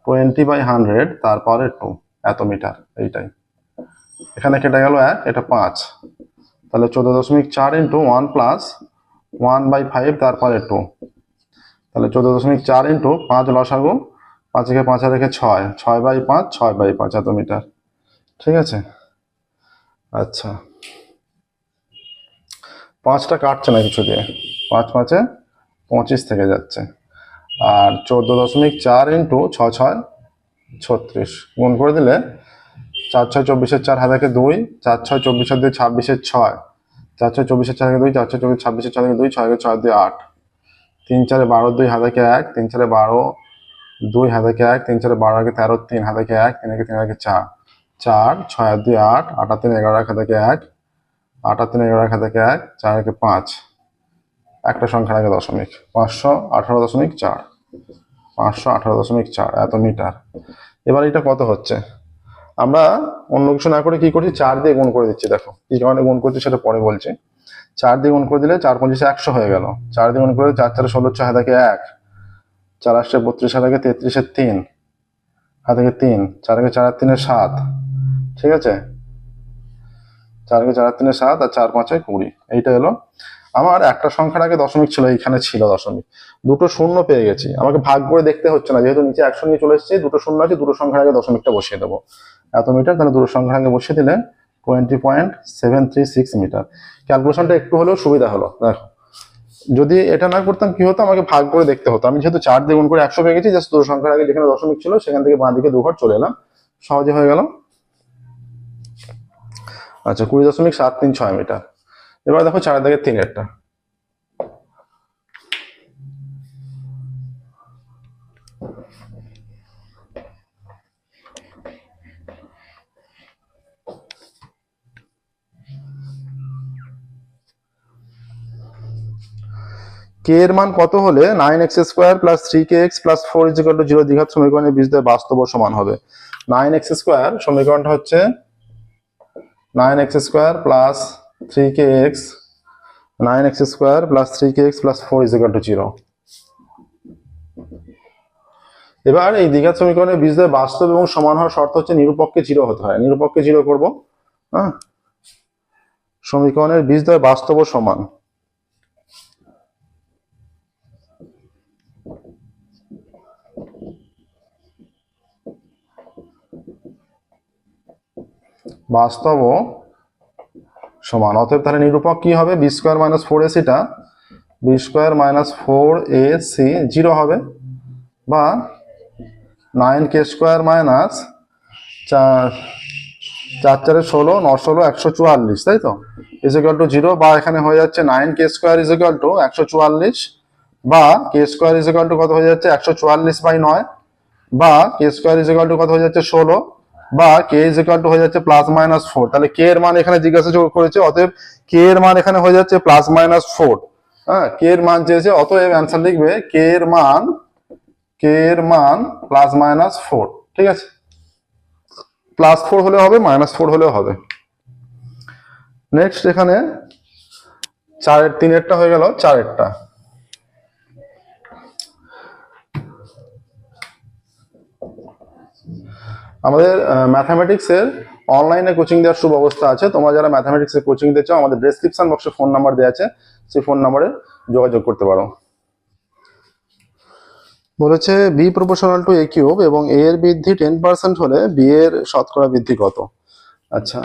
20/100 তারপরে 2 এত মিটার, এইটাই। এখানে কেটে গেল 1, এটা 5, তাহলে 14.4 ইন্টু 1 প্লাস 1/5 তারপরে 2, তাহলে 14.4 ইন্টু 5 লসাগু 5 একে 5 আর একে 6, 6/5, 6/5 এত মিটার। ঠিক আছে, আচ্ছা 5টা কাটছে না কিছু দিয়ে, 5 5-এ 25 থেকে যাচ্ছে। আর 14.4 ইন্টু 6 6 36 গুণ করে দিলে 4 6 24-এর 4 হাতে 2, 4 6 24 2 26-এর 6, 4 6 24-এর 4 2, 4 6 24 26-এর 4 2, 6 6 2 8, 3 4 12 2 হাতে 1, 3 4 12 2 হাতে 1, 3 4 12 13 3 হাতে 1, 3 3 হাতে 4, 4 6 2 8, 8 3 11 হাতে 1, 8 3 11 হাতে 1, 4 5, একটা সংখ্যার আগে দশমিক, 518.4, 518.4 এত মিটার। এবার এটা কত হচ্ছে, আমরা অন্য কিছু না করে কি করছি, 4 দিয়ে গুণ করে দিচ্ছি। দেখো কি কারণে গুণ করছি সেটা পরে বলছি। 4 দিয়ে গুণ করে দিলে 4 25 100 হয়ে গেল। 4 দিয়ে গুণ করে 4 4 16 6 হাতে 1, 4 8 32 হাতে 33-এর 3 হাতে 3, 4 4 3 7, ঠিক আছে, 4 4 3 7 আর 4 5 20। এইটা হলো আমার একটা সংখ্যার আগে দশমিক ছিল, এইখানে ছিল দশমিক, দুটো শূন্য পেয়ে গেছি। আমাকে ভাগ করে দেখতে হচ্ছে না, যেহেতু নিচে 100 নিয়ে চলে এসেছি, দুটো শূন্য আছে, দুটো সংখ্যার আগে দশমিকটা বসিয়ে দেবো। এত মিটার, তাহলে দুটো সংখ্যার আগে বসিয়ে দিলে 20.736 মিটার। ক্যালকুলেশনটা একটু হলেও সুবিধা হলো। দেখো যদি এটা না করতাম কি হতো, আমাকে ভাগ করে দেখতে হতো। আমি যেহেতু 4 দিয়ে গুণ করে 100 পেয়ে গেছি, জাস্ট দুটো সংখ্যার আগে যেখানে দশমিক ছিল সেখান থেকে বাঁ দিকে 2 ঘর চলে এলাম, সহজে হয়ে গেল। আচ্ছা 20.736 মিটার। এবার দেখো 4 থেকে 3-এরটা। কে এর মান কত হলে 9x² + 3kx + 4 = 0 দ্বিঘাত সমীকরণের বীজদ্বয় বাস্তব ও সমান হবে। 9x² সমীকরণটা হচ্ছে 9x² + 3kx, 9x² + 3kx + 4 = 0। এবার এই দ্বিঘাত সমীকরণের বীজদ্বয় বাস্তব এবং সমান হওয়ার শর্ত হচ্ছে নিরূপককে 0 হতে হয়। নিরূপককে 0 করব, হ্যাঁ, সমীকরণের বীজদ্বয় বাস্তব ও সমান। বাস্তব ও সমান, অতএব তাহলে নিরূপক কি হবে, b² - 4ac, b² - 4ac 0 হবে, বা 9k² - 4 4 4 16 9 16 144, তাই তো, = 0, বা এখানে হয়ে যাচ্ছে 9k² = 144, বা k² কত হয়ে যাচ্ছে 144/9, বা k² কত হয়ে যাচ্ছে 16, বা k হয়ে যাচ্ছে +-4। তাহলে k এর মান এখানে জিজ্ঞাসা করেছে, অতএব k এর মান এখানে হয়ে যাচ্ছে +-4। হ্যাঁ, k এর মান চেয়েছে, অতএব অ্যান্সার লিখবে k এর মান +-4। ঠিক আছে, +4 হলে হবে, -4 হলেও হবে। নেক্সট এখানে 3-এরটা হয়ে গেল, 4-এরটা। আমাদের ম্যাথামেটিক্সের অনলাইনে কোচিং দেওয়ার সুব্যবস্থা আছে। তোমরা যারা ম্যাথামেটিক্সের কোচিং দিতে চাও, আমাদের ডেসক্রিপশন বক্সে ফোন নাম্বার দেওয়া আছে, সেই ফোন নাম্বারে যোগাযোগ করতে পারো। বলেছে b প্রপোর্শনাল টু a³ এবং a এর বৃদ্ধি 10% হলে b এর শতকরা বৃদ্ধি কত। আচ্ছা,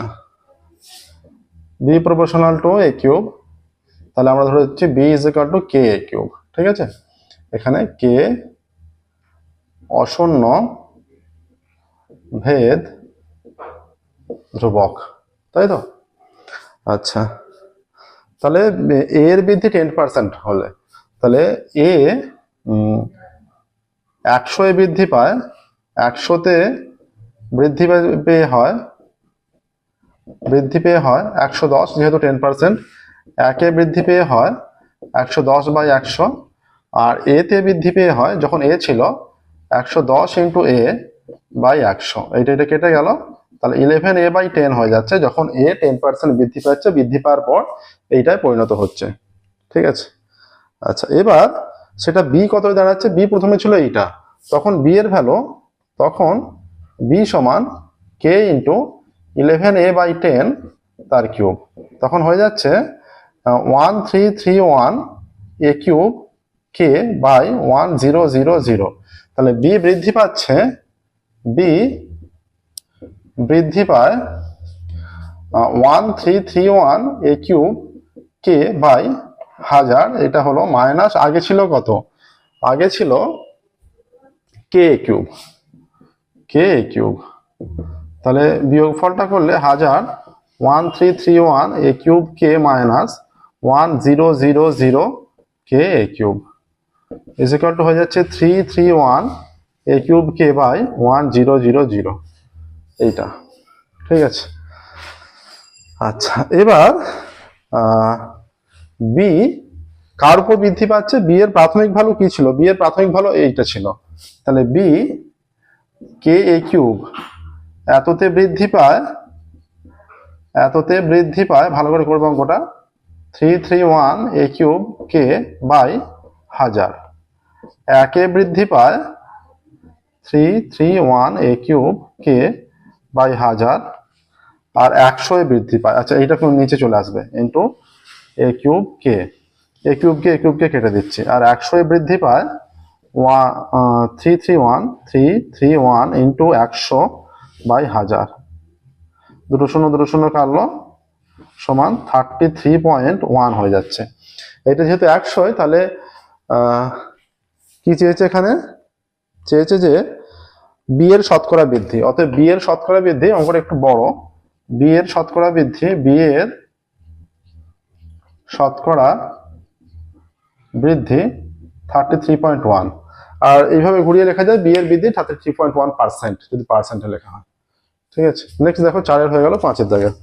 b প্রপোর্শনাল টু a³, তাহলে আমরা ধরে হচ্ছে b = k(a³). ঠিক আছে, এখানে k অশূন্য ভেদ ধ্রুবক, তাই তো। আচ্ছা, তাহলে a এর বৃদ্ধি 10% হলে, তাহলে a 100 বৃদ্ধি পায়, 100-তে বৃদ্ধি পেয়ে হয় 110, যেহেতু 10%, 1-এ বৃদ্ধি পেয়ে হয় 110/100, আর a-তে বৃদ্ধি পেয়ে হয়, যখন a ছিল 110 × a/100, এটা কেটে গেল, তাহলে 11a/10 হয়ে যাচ্ছে, যখন a 10% বৃদ্ধি পাচ্ছে, বৃদ্ধি পাওয়ার পর এইটায় পরিণত হচ্ছে। ঠিক আছে, আচ্ছা এবার সেটা b কত দাঁড়াচ্ছে, b প্রথমে ছিল এইটা, তখন b এর ভ্যালু, তখন b সমান k × 11a/10 তার কিউব, তখন হয়ে যাচ্ছে 1331 a³ k/1000। তাহলে বি বৃদ্ধি পাচ্ছে, বি বৃদ্ধি পায় 1331 এ কিউব কে বাই 1000। এটা হলো মাইনাস, আগে ছিল কত, আগে ছিল কে কিউব, কে কিউব। তাহলে বিয়োগফলটা করলে 1000 1331 এ কিউব কে মাইনাস 1000 কে A cube is equal to হয়ে যাচ্ছে 331 এ কিউব কে বাই 1000। এইটা ঠিক আছে। আচ্ছা, এবার বি কার উপর বৃদ্ধি পাচ্ছে, বি এর প্রাথমিক ভ্যালু কি ছিল, বি এর প্রাথমিক ভ্যালু এইটা ছিল। তাহলে বি কে এ কিউব এততে বৃদ্ধি পায়, এততে বৃদ্ধি পায়, ভালো করে করবো অঙ্কটা, 331 এ কিউব কে বাই 1000। একে বৃদ্ধি পায় 331 এ কিউব কে বাই 1000, আর 100 এ বৃদ্ধি পায়। আচ্ছা, এইটা কোন নিচে চলে আসবে, into A cube K, A cube কে কেটে দিচ্ছি, আর 100 এ বৃদ্ধি পায় 331 ইন্টু 100 বাই 1000। দুটো শূন্য কাটলো, সমান 33.1 হয়ে যাচ্ছে। এটা যেহেতু 100, তাহলে কি চেয়েছে এখানে, চেয়েছে যে বি এর শতকরা বৃদ্ধি। অতএব বি এর শতকরা বৃদ্ধি, অঙ্কটা একটু বড়, বি এর শতকরা বৃদ্ধি, বি এর শতকরা বৃদ্ধি 33.1। আর এইভাবে ঘুরিয়ে লেখা যায় বি এর বৃদ্ধি 33.1%, যদি পার্সেন্টে লেখা হয়। ঠিক আছে, নেক্সট দেখো 4 হয়ে গেল, 5 জায়গায়।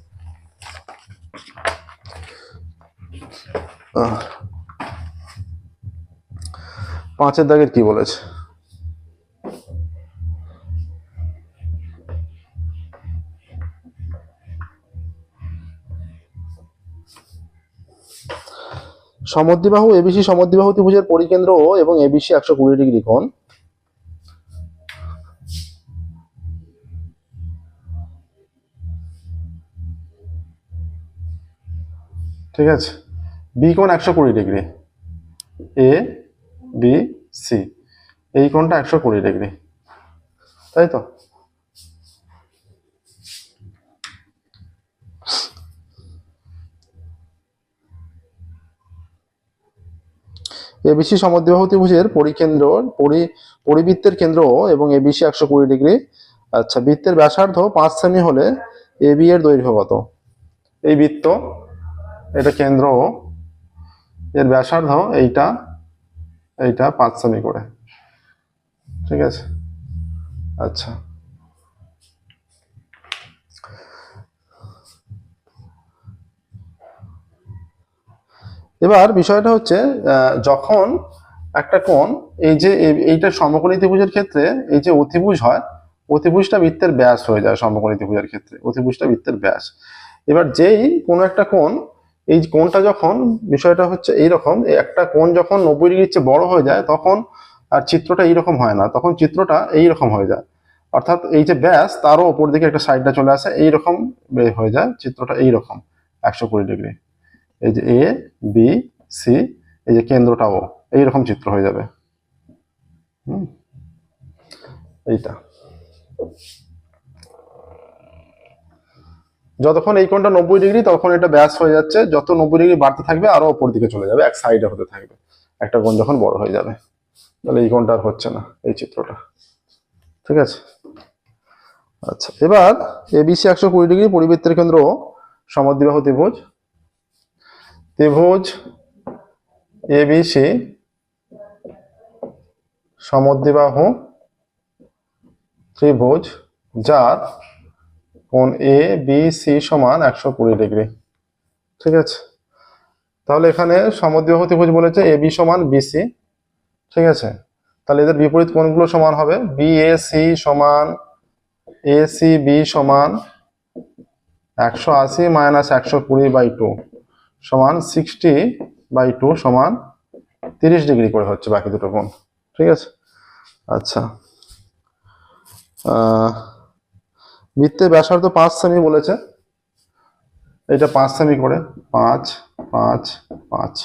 5 দাগের কি বলেছে, সমদ্বিবাহু এবিসি সমদ্বিবাহু ত্রিভুজের পরিকেন্দ্র ও এবং এবিসি 120 ডিগ্রি কোণ। ঠিক আছে, বি কোণ 120 ডিগ্রি, এ বি সি, এই কোণটা 120 ডিগ্রি, তাই তো। এবিসি সমদ্বিবাহু ত্রিভুজের পরিকেন্দ্র, পরিবৃত্তের কেন্দ্র এবং এবিসি 120 ডিগ্রি। আচ্ছা, বৃত্তের ব্যাসার্ধ 5 সেমি হলে এবি এর দৈর্ঘ্য কত? এই বৃত্ত, এটা কেন্দ্র, এর ব্যাসার্ধ এইটা, এইটা 5 সেমি করে। ঠিক আছে, আচ্ছা, এবার বিষয়টা হচ্ছে যখন একটা কোণ, এই যে এইটা সমকোণী ত্রিভুজের ক্ষেত্রে এই যে অতিভুজ হয়, অতিভুজটা বৃত্তের ব্যাস হয়ে যায় সমকোণী ত্রিভুজের ক্ষেত্রে, অতিভুজটা বৃত্তের ব্যাস। এবার যেই কোনো একটা কোণ, এই কোণটা যখন, বিষয়টা হচ্ছে এইরকম, একটা কোণ যখন 90 ডিগ্রির চেয়ে বড় হয়ে যায়, তখন আর চিত্রটা এইরকম হয় না, তখন চিত্রটা এইরকম হয়ে যায়। অর্থাৎ এই যে ব্যাস, তারও ওপর দিকে একটা সাইডটা চলে আসে, এইরকম হয়ে যায় চিত্রটা, এইরকম 120 ডিগ্রি। এই যে এ বি সি, এই যে কেন্দ্রটাও এইরকম চিত্র হয়ে যাবে। এইটা যতক্ষণ এই কোণটা 90 ডিগ্রি, তখন এটা ব্যাস হয়ে যাচ্ছে, যত 90 ডিগ্রি বাড়তে থাকবে আরো উপর দিকে চলে যাবে, এক সাইডে হতে থাকবে, একটা কোণ যখন বড় হয়ে যাবে, তাহলে এই কোণটা আর হচ্ছে না, এই চিত্রটা। ঠিক আছে, আচ্ছা, এবার এবিসি 120 ডিগ্রি পরিবৃত্তের কেন্দ্র সমদ্বিবাহু ত্রিভুজ, ত্রিভুজ এবিসি সমদ্বিবাহু ত্রিভুজ যার কোণ এ বি সি সমান 120 ডিগ্রি। ঠিক আছে, তাহলে এখানে সমদ্বিবাহু ত্রিভুজ বলেছে এ বি সমান বিসি। ঠিক আছে, তাহলে এদের বিপরীত কোণগুলো সমান হবে, বি এ সি সমান এ সি বি সমান 180 মাইনাস 120/2 সমান 60/2 সমান 30 ডিগ্রি করে হচ্ছে বাকি দুটো কোণ। ঠিক আছে, আচ্ছা, বৃত্তের ব্যাসার্ধ 5 সেমি বলেছে, এটা 5 সেমি করে, 5 5 5।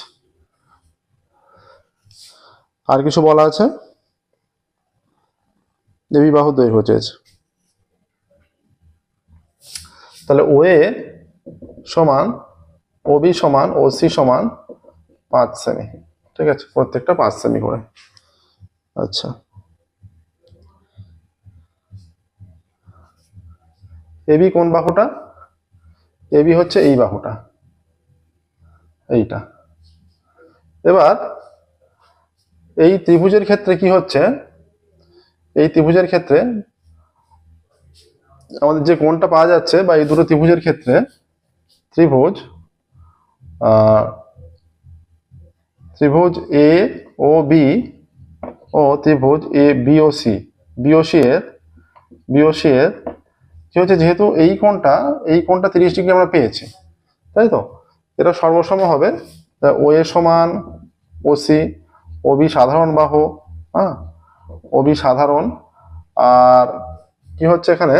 আর কিছু বলা আছে? এবি বাহুর দৈর্ঘ্য চেয়েছে। তাহলে ওএ সমান ওবি সমান ওসি সমান 5 সেমি, ঠিক আছে, প্রত্যেকটা 5 সেমি করে। আচ্ছা, এবি কোন বাহুটা? এবি হচ্ছে এই বাহুটা, এইটা। এবার এই ত্রিভুজের ক্ষেত্রে কি হচ্ছে, এই ত্রিভুজের ক্ষেত্রে আমাদের যে কোণটা পাওয়া যাচ্ছে, বা এই দুটো ত্রিভুজের ক্ষেত্রে ত্রিভুজ ত্রিভুজ এ ও বি ও ত্রিভুজ এ বিওসি বিওসি এর কি হচ্ছে, যেহেতু এই কোণটা 30 ডিগ্রি আমরা পেয়েছি, তাই তো, এটা সর্বসম হবে। ও এ সমান ওসি, ওবি সাধারণ বাহু, হ্যাঁ, ওবি সাধারণ, আর কি হচ্ছে এখানে,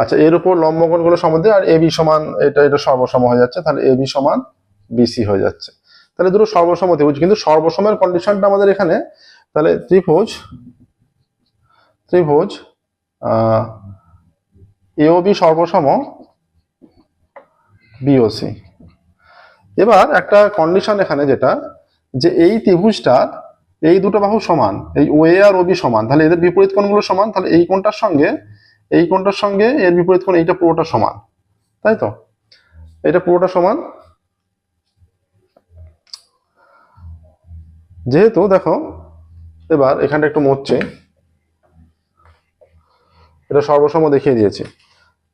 আচ্ছা, এর উপর লম্বকোণগুলো সমদ্বিখ, আর এবি সমান এটা সর্বসম হয়ে যাচ্ছে, তাহলে এবি সমান বিসি হয়ে যাচ্ছে। তাহলে দুটো সর্বসম ত্রিভুজ, কিন্তু সর্বসমের কন্ডিশনটা আমাদের এখানে, তাহলে ত্রিভুজ এওবি সর্বসম বিওসি। এবার একটা কন্ডিশন এখানে, যেটা যে এই ত্রিভুজটা এই দুটো বাহু সমান, এই ওএ আর ওবি সমান, তাহলে এদের বিপরীত কোণগুলো সমান, তাহলে এই কোণটার সঙ্গে এর বিপরীত কোণ এইটা পুরোটা সমান, তাই তো, এটা পুরোটা সমান। যেহেতু দেখো, এবার এখানটা একটু মুছছি, এটা সর্বসম দেখিয়ে দিয়েছি।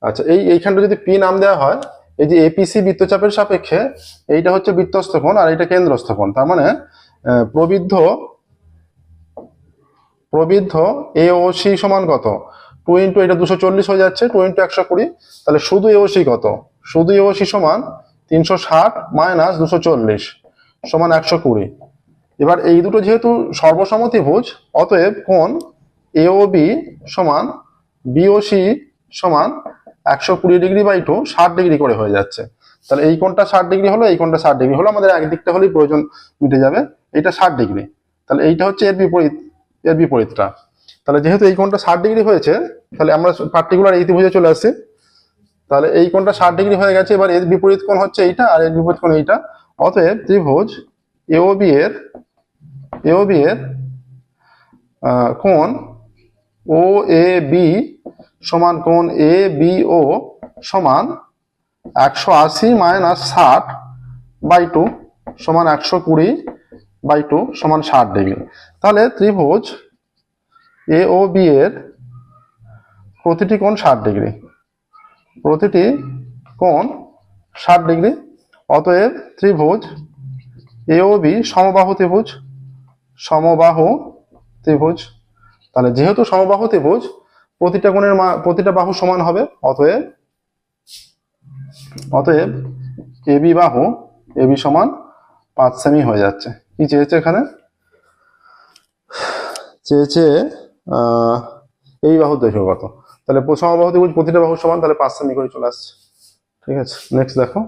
আচ্ছা, এইখানটা যদি পি নাম দেওয়া হয়, এই যে এপিসি বৃত্তচাপের সাপেক্ষে এইটা হচ্ছে বৃত্তস্থ কোণ আর এইটা কেন্দ্রস্থ কোণ, তার মানে প্রবৃদ্ধ এ ও সি সমান কত, 2 ইন্টু এটা 240 হয়ে যাচ্ছে, 2 ইন্টু 120, তাহলে শুধু এ ও সি কত, শুধু এ ও সি সমান 360 মাইনাস 240 সমান 120। এবার এই দুটো যেহেতু সর্বসম ত্রিভুজ, অতএব কোণ এ ও বি সমান বিওসি সমান 120 ডিগ্রি বাই 2, 60 ডিগ্রি করে হয়ে যাচ্ছে। তাহলে এই কোণটা 60 ডিগ্রি হলো, এই কোণটা 60 ডিগ্রি হলো, আমাদের একদিকটা হলেই প্রয়োজন মিটে যাবে, এটা 60 ডিগ্রি। তাহলে এইটা হচ্ছে এর বিপরীতটা। তাহলে যেহেতু এই কোণটা 60 ডিগ্রি হয়েছে, তাহলে আমরা পার্টিকুলার এই ত্রিভুজে চলে আসছি। তাহলে এই কোণটা 60 ডিগ্রি হয়ে গেছে, এবার এর বিপরীত কোণ হচ্ছে এইটা, আর এর বিপরীত কোণ এইটা। অতএব ত্রিভুজ এওবি এর কোণ ও এ বি সমান কোণ এ বি ও সমান 180 মাইনাস 60 বাই 2 সমান 120 বাই 2 সমান 60 ডিগ্রি। তাহলে ত্রিভুজ এ ও বি এর প্রতিটি কোণ 60 ডিগ্রি, প্রতিটি কোণ 60 ডিগ্রি। অতএব ত্রিভুজ এ ও বি সমবাহু ত্রিভুজ। তাহলে যেহেতু সমবাহু ত্রিভুজ, প্রতিটা বাহু সমান হবে, অতএব এবি সমান 5 সেমি হয়ে যাচ্ছে। কি চেয়েছে এখানে, চেয়েছে এই বাহুর দৈর্ঘ্য কত, তাহলে সমবাহু ত্রিভুজ প্রতিটা বাহু সমান, তাহলে 5 সেমি করে চলে আসছে। ঠিক আছে, নেক্সট দেখো,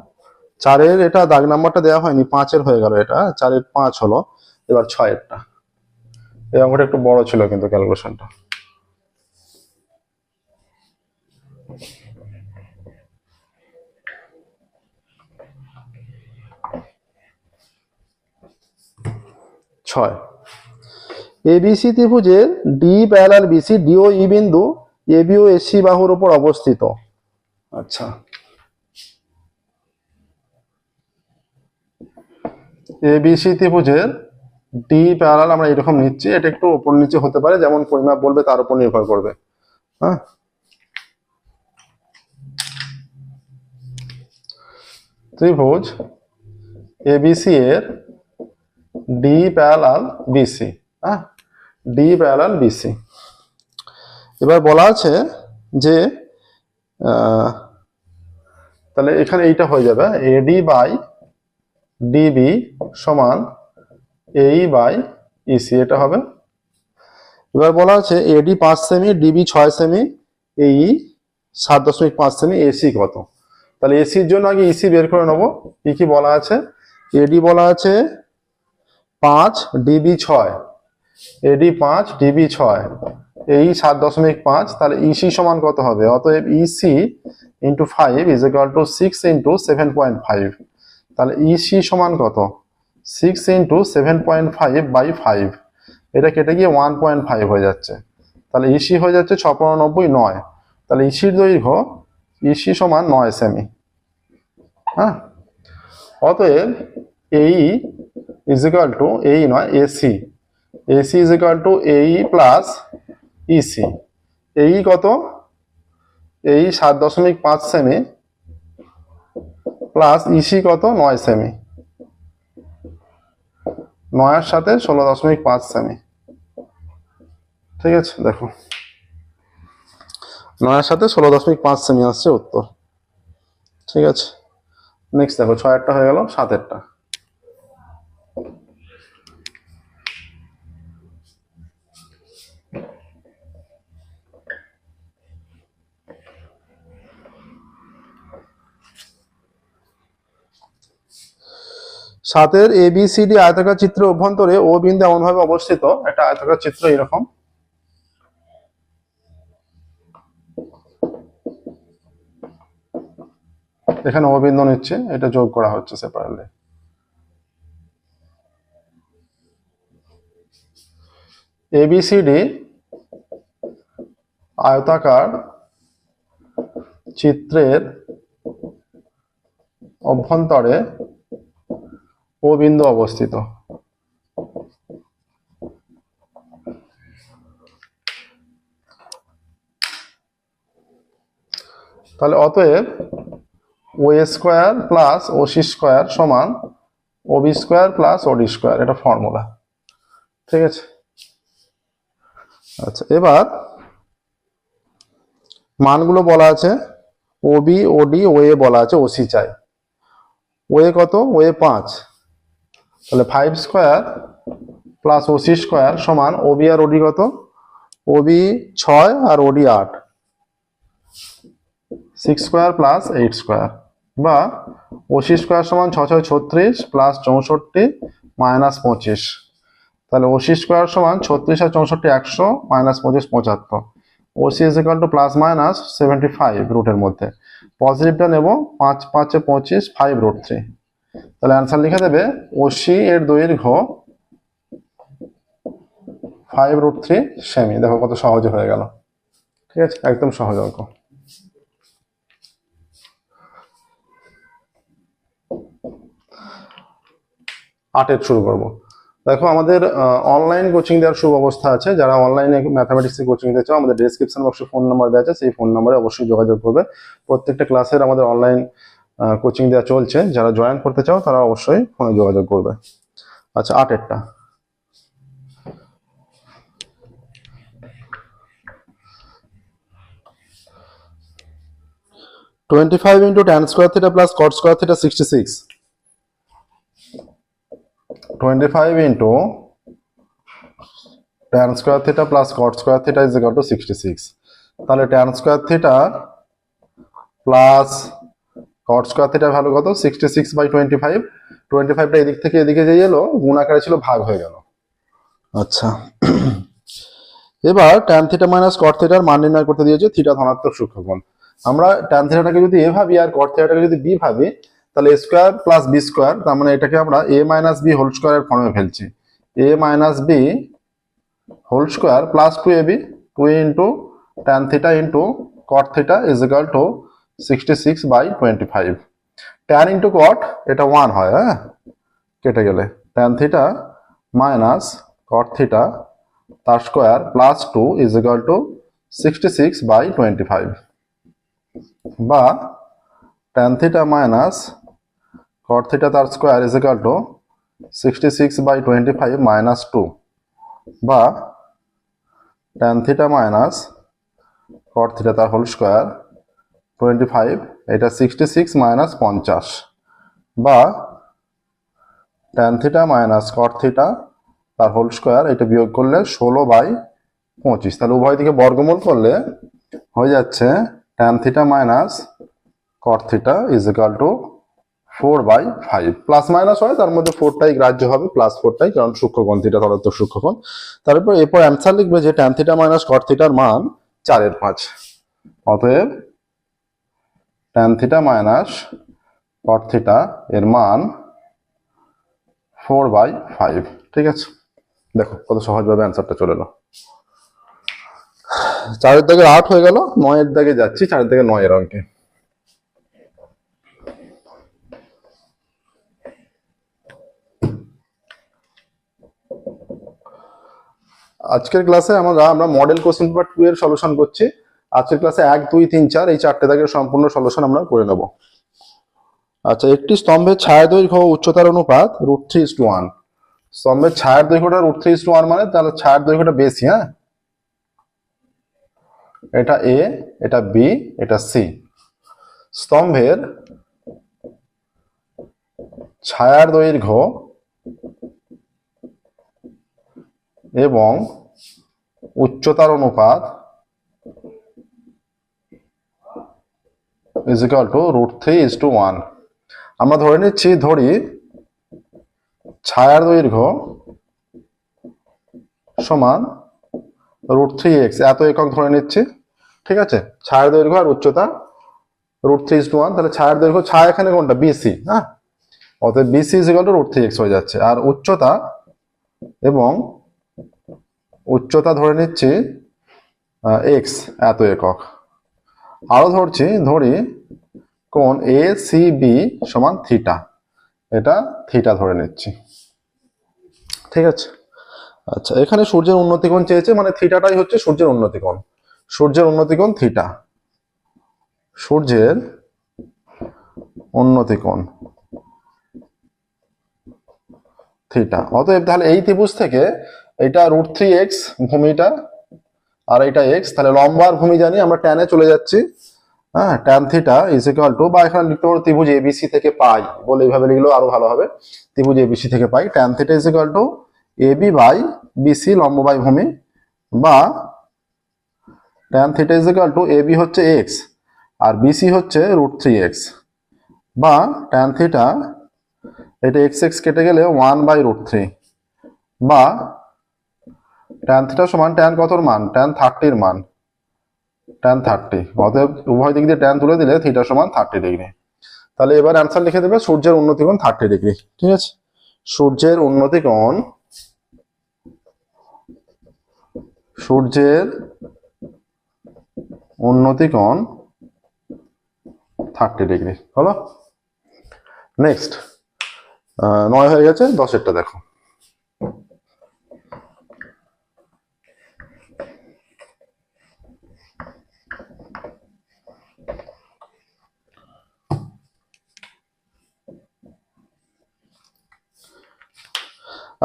4-এর এটা দাগ নাম্বারটা দেওয়া হয়নি, 5-এর হয়ে গেল, এটা 4-এর 5 হলো। এবার 6-এরটা, এই অঙ্কটা একটু বড় ছিল কিন্তু ক্যালকুলেশনটা। এবিসি ত্রিভুজের ডি প্যারালাল বিসি, ডি ও ই বিন্দু এবি ও এসি বাহুর উপর অবস্থিত। আচ্ছা, এবিসি ত্রিভুজের ডি প্যারালাল আমরা এরকম নিচ্ছি, এটা একটু উপর নিচে হতে পারে, যেমন পরিমাপ বলবে তার উপর নির্ভর করবে। হ্যাঁ, ত্রিভুজ এবিসি এর ডি প্যারালাল বিসি, হ্যাঁ, ডি প্যারালাল বিসি। এবার বলা আছে যে তাহলে এখানে এইটা হয়ে যাবে এডি বাই ডিবি সমান এই বাই ইসি, এটা হবে। এবার বলা আছে এডি 5 সেমি, ডিবি 6 সেমি, এই 7.5 সেমি, এসি কত। তাহলে এসির জন্য আগে ইসি বের করে নেবো। কি বলা আছে, এডি বলা আছে 5, ডিবি 6, এডি 5, ডিবি 6, এই 7.5, তাহলে ইসি সমান কত হবে? অতএব EC into 5 is equal two 6 into 7.5। তাহলে ইসি সমান কত? 6 ইন্টু 7.5 বাই 5, এটা কেটে গিয়ে 1.5 হয়ে যাচ্ছে। তাহলে ইসি হয়ে যাচ্ছে 6.95, 9। তাহলে ইসির দৈর্ঘ্য ইসি সমান 9 সেমি। হ্যাঁ, অতএব এই ইজ ইকুয়াল টু এই নয় AC, AC is equal two এই প্লাস ইসি। এই কত? এই 7.5 সেমি প্লাস ইসি কত? 9 সেমি। 9 সাথে 16.5 সেমি। ঠিক আছে, দেখো 9 সাথে 16.5 সেমি আসছে উত্তর। ঠিক আছে, নেক্সট দেখো 6-এরটা হয়ে গেল, 7-এরটা। সাতের ABCD আয়তাকার চিত্র অভ্যন্তরে ও বিন্দু এমনভাবে অবস্থিত, একটা আয়তাকার চিত্র এরকম। এখানে ও বিন্দু নিচ্ছে, এটা যোগ করা হচ্ছে সেপারেটলি। ABCD আয়তাকার চিত্রের অভ্যন্তরে ও বিন্দু অবস্থিত। তাহলে অতএব ও স্কোয়ার প্লাস ওসি স্কোয়ার সমান ওবি স্কোয়ার প্লাস ওডি স্কোয়ার, এটা ফর্মুলা। ঠিক আছে, আচ্ছা এবার মানগুলো বলা আছে, ওবি ওডি ওএ বলা আছে, ওসি চাই। ওএ কত? ওএ 5, তাহলে 5 স্কোয়ার প্লাস ওসি স্কোয়ার সমান ওবি আর ওডি কত? ওবি 6 আর ওডি 8, 6 স্কোয়ার প্লাস 8 স্কোয়ার, বা ওসি স্কোয়ার সমান 6 6 36 প্লাস 64 মাইনাস 25। তাহলে ওসি স্কোয়ার সমান 36 আর 64 100 minus 25 75। OC is equal to plus minus 75 রুটের মধ্যে। পজিটিভটা নেব, 5 5 25, 5 রুট 3। তাহলে অ্যান্সার লিখে দেবে ওসি এর দৈর্ঘ্য 5 রুট 3 সেমি। দেখো কত সহজে হয়ে গেল। ঠিক আছে, একদম সহজ অঙ্ক। আটের শুরু করবো। দেখো আমাদের অনলাইন কোচিং দেওয়ার সুব্যবস্থা আছে। যারা অনলাইনে ম্যাথামেটিক্স কোচিং দিতে চাও, আমাদের ডেসক্রিপশন বক্সে ফোন নাম্বার দেওয়া আছে, সেই ফোন নাম্বারে অবশ্যই যোগাযোগ করবে। প্রত্যেকটা ক্লাসের আমাদের অনলাইন কোচিং দেওয়া চলছে, যারা জয়েন করতে চাও তারা অবশ্যই ফোনে যোগাযোগ করবে। আচ্ছা, আটেরটা (25 into tan square theta plus cot square theta 66). 25 into tan square theta plus cot square theta is equal to 66। তাহলে tan square theta plus cot square theta value কত? 66 বাই 25। 25টা এদিক থেকে এদিকে যে এলো, গুণ আকারে ছিল, ভাগ হয়ে গেল। আচ্ছা, এবার tan theta minus cot theta এর মান নির্ণয় করতে দিয়েছে, থিটা ধনাত্মক সূক্ষ্মকোণ। আমরা tan theta-টাকে যদি a ভাবি আর cot theta-টাকে যদি b ভাবি, তাহলে a square plus b square, তার মানে এটাকে আমরা a minus b whole square এর ফর্মে ফেলছি। a minus b whole square plus 2ab, 2 into tan theta into cot theta is equal to 66 by 25। tan into cot এটা 1 হয়, হ্যাঁ, কেটে গেলে tan theta minus cot theta তার square plus 2 is equal to 66 by 25, বা tan theta minus cot theta তার square is equal to 66 by 25 minus 2, বা tan theta minus cot theta তার হোল স্কয়ার 25, এটা 66 মাইনাস 50, বা tan theta minus cot theta তার whole square, এটা বিয়োগ করলে 16 বাই 25। তাহলে উভয় দিকে বর্গমূল করলে হয়ে যাচ্ছে tan theta minus cot theta is equal two 4/5 plus minus হয়, তার মধ্যে 4টাই গ্রাহ্য হবে, প্লাস 4টাই, কারণ সূক্ষ্মকোণ থিটা ধনাত্মক সূক্ষ্মকোণ। তারপর এরপর অ্যান্সার লিখবে যে tan থিটা মাইনাস cot থিটার মান 4/5। অতএব tan theta minus cot theta এর মান 4/5। ঠিক আছে, দেখো কত সহজভাবে অ্যান্সারটা চলে এলো। 4-এর দাগে 8 হয়ে গেল, 9-এর দাগে যাচ্ছি, 4-এর দাগে 9-এর অঙ্কে। আজকের ক্লাসে আমরা মডেল কোশ্চেন পেপার 2 এর সলিউশন করছি। আজকের ক্লাসে 1, 2, 3, 4 এই 4টে দাগের সম্পূর্ণ সলিউশন আমরা করে নেব। আচ্ছা, একটি স্তম্ভের ছায়া দৈর্ঘ্য উচ্চতার অনুপাত √3:1। স্তম্ভের ছায়ার দৈর্ঘ্যটা √3:1 মানে তাহলে ছায়ার দৈর্ঘ্যটা বেশি। হ্যাঁ, এটা এ, এটা বি, এটা সি। স্তম্ভের ছায়ার দৈর্ঘ্য এবং উচ্চতার অনুপাত is equal to √3:1। আমরা ধরে নিচ্ছি, ছায়ার দৈর্ঘ্য সমান √3x, এত একক ধরে নিচ্ছি। ঠিক আছে, ছায়ার দৈর্ঘ্য আর উচ্চতা √3:1, তাহলে ছায়ার দৈর্ঘ্য, ছায়া এখানে কোনটা, বিসি। হ্যাঁ, অতএব BC is equal to √3x হয়ে যাচ্ছে। আর উচ্চতা ধরে নিচ্ছি x, এত একক। আরো ধরি কোণ এ সি বি সমান থিটা, এটা থিটা ধরে নিচ্ছি। ঠিক আছে, আচ্ছা, এখানে সূর্যের উন্নতি কোণ চেয়েছে, মানে থিটাটাই হচ্ছে সূর্যের উন্নতি কোণ। সূর্যের উন্নতি কোণ থিটা, সূর্যের উন্নতি কোণ থিটা। অতএব তাহলে এই ত্রিভুজ থেকে এটা √3x ভূমিটা আর এটা x, তাহলে লম্বা আর ভূমি জানি আমরা, ট্যানে চলে যাচ্ছি। হ্যাঁ, tan theta is equal two, বা এখানে লিখতে পারো ত্রিভুজ এবিসি থেকে পাই বলে, এইভাবে লিখলেও আরো ভালো হবে। ত্রিভুজ এবিসি থেকে পাই tan theta is equal to AB by BC, লম্ব বাই ভূমি, বা tan theta is equal to AB হচ্ছে x আর বিসি হচ্ছে √3x, বা tan থিটা, এটা x কেটে গেলে 1/√3, বা tan থিটা সমান tan কতর মান, tan 30-র মান, tan 30। অতএব উভয় দিক দিয়ে tan তুলে দিলে থিটা সমান 30 ডিগ্রি। তাহলে এবার অ্যান্সার লিখে দেবে সূর্যের উন্নতি কোণ 30 ডিগ্রি। ঠিক আছে, সূর্যের উন্নতি কোণ 30 ডিগ্রি হলো। নেক্সট 9 হয়ে গেছে, 10-এরটা দেখো।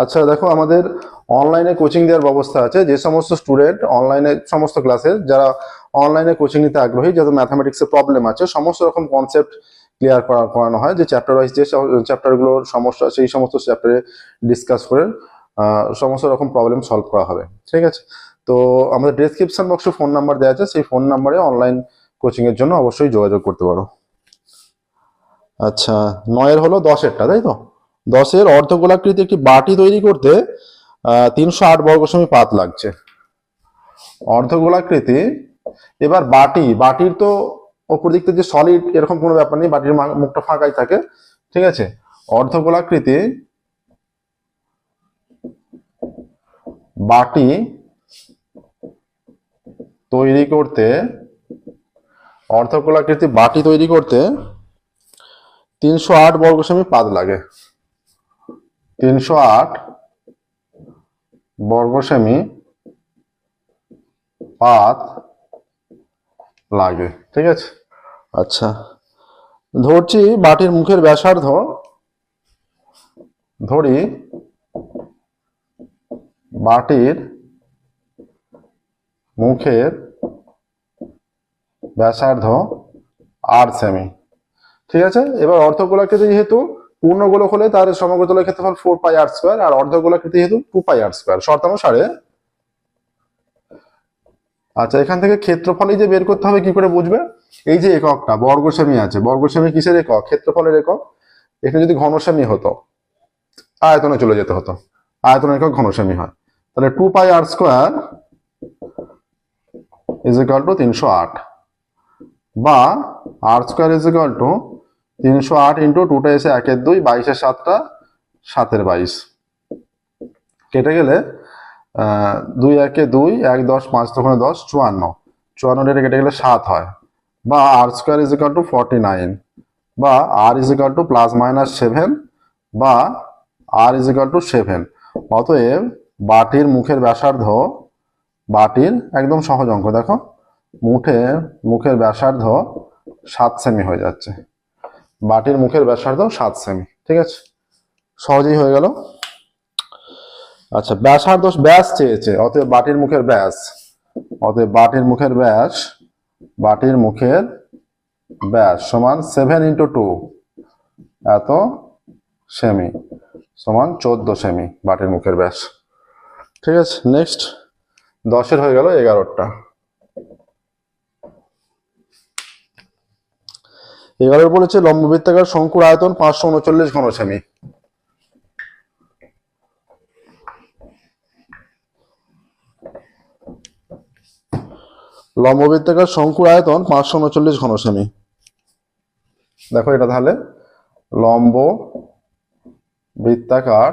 আচ্ছা দেখো, আমাদের অনলাইনে কোচিং দেওয়ার ব্যবস্থা আছে। যে সমস্ত স্টুডেন্ট অনলাইনে সমস্ত ক্লাসের, যারা অনলাইনে কোচিং নিতে আগ্রহী, যাদের ম্যাথামেটিক্সে প্রবলেম আছে, সমস্ত রকম কনসেপ্ট ক্লিয়ার করানো হয়। যে চ্যাপ্টার ওয়াইজ যে চ্যাপ্টারগুলোর সমস্যা, সেই সমস্ত চ্যাপ্টারে ডিসকাস করে সমস্ত রকম প্রবলেম সলভ করা হবে। ঠিক আছে, তো আমাদের ডেসক্রিপশন বক্সে ফোন নাম্বার দেওয়া আছে, সেই ফোন নাম্বারে অনলাইন কোচিং এর জন্য অবশ্যই যোগাযোগ করতে পারো। আচ্ছা, 9-এর হলো 10-এরটা, তাই তো। 10-এর অর্ধগোলাকৃতি একটি বাটি তৈরি করতে 308 বর্গসেমি পাত লাগছে। অর্ধগোলাকৃতি, এবার বাটির তো ওপর দিক থেকে যে সলিড এরকম কোনো ব্যাপার নেই, বাটির মুখটা ফাঁকাই থাকে। ঠিক আছে, অর্ধগোলাকৃতি বাটি তৈরি করতে 308 বর্গসেমি পাত লাগে। 308 বর্গসেমি পাত লাগে। ঠিক আছে, আচ্ছা, ধরছি বাটির মুখের ব্যাসার্ধ, বাটির মুখের ব্যাসার্ধ 8 সেমি। ঠিক আছে, এবার অর্ধগোলাকৃতি যেহেতু, পূর্ণগোলক হলে তার সমগ্রতলের ক্ষেত্রফল 4πr², আর অর্ধগোলাকৃতি যেহেতু 2πr²। শর্তানুসারে, আচ্ছা, এখান থেকে ক্ষেত্রফলই যে বের করতে হবে, কি করে বুঝবে? এই যে এককটা বর্গসেমি আছে, বর্গসেমি কিসের একক? ক্ষেত্রফলের একক। এখানে যদি ঘন সেমি হতো আয়তনে চলে যেতে হতো, আয়তন একক ঘন সেমি হয়, তাহলে 2 pi r square is equal to 308, বা r square is equal to 308 into 2টা এসে 1 এর 2, 22 এর 7টা 7 এর 22, কেটে গেলে 2 1 এ 2, 1 10, 5 তখন 10, 54, 54 কেটে গেলে 7 হয়, বা r square is equal to 49, বা r is equal to plus minus 7, বা আর ইজ ইকুয়াল টু 7। অতএব বাটির মুখের ব্যাসার্ধ, বাটির একদম সহজ অঙ্ক দেখো, মুখের ব্যাসার্ধ 7 সেমি হয়ে যাচ্ছে, বাটির মুখের ব্যাসার্ধ 7 সেমি। ঠিক আছে, সহজেই হয়ে গেল। আচ্ছা, ব্যাসার্ধ ব্যাস চেয়েছে, অতএব বাটির মুখের ব্যাস, অতএব বাটির মুখের ব্যাস, বাটির মুখের ব্যাস সমান 7 ইন্টু 2 এত সেমি সমান 14 সেমি বাটির মুখের ব্যাস। ঠিক আছে, নেক্সট 10-এর হয়ে গেল 11টা। 11 বলেছে লম্ববৃত্তাকার শঙ্কুর আয়তন 539 ঘন সেমি। লম্ববৃত্তাকার শঙ্কুর আয়তন 539 ঘন সেমি। দেখো এটা তাহলে লম্ব বৃত্তাকার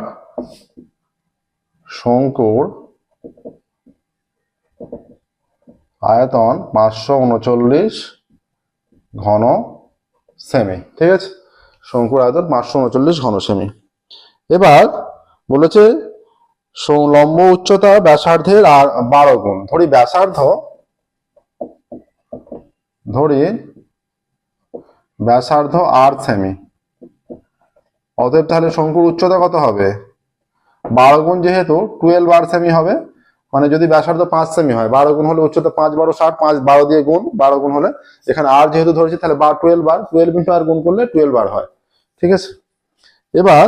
শঙ্কুর আয়তন 539 ঘন সেমি। ঠিক আছে, শঙ্কুর আয়তন 539 ঘন সেমি। এবার বলেছে লম্ব উচ্চতা ব্যাসার্ধের 12 গুণ। ধরি ব্যাসার্ধ 8 সেমি, অতএব তাহলে শঙ্কুর উচ্চতা কত হবে? 12 গুণ যেহেতু 12 আর সেমি হবে, মানে যদি ব্যাসার্ধ 5 সেমি হয় 12 গুণ হলে উচ্চতা 5 12 60, 5 12 দিয়ে গুণ, 12 গুণ হলে এখানে আর যেহেতু ধরেছি তাহলে 12 বার, 12 ইন্টু আর গুণ করলে 12 বার হয়। ঠিক আছে, এবার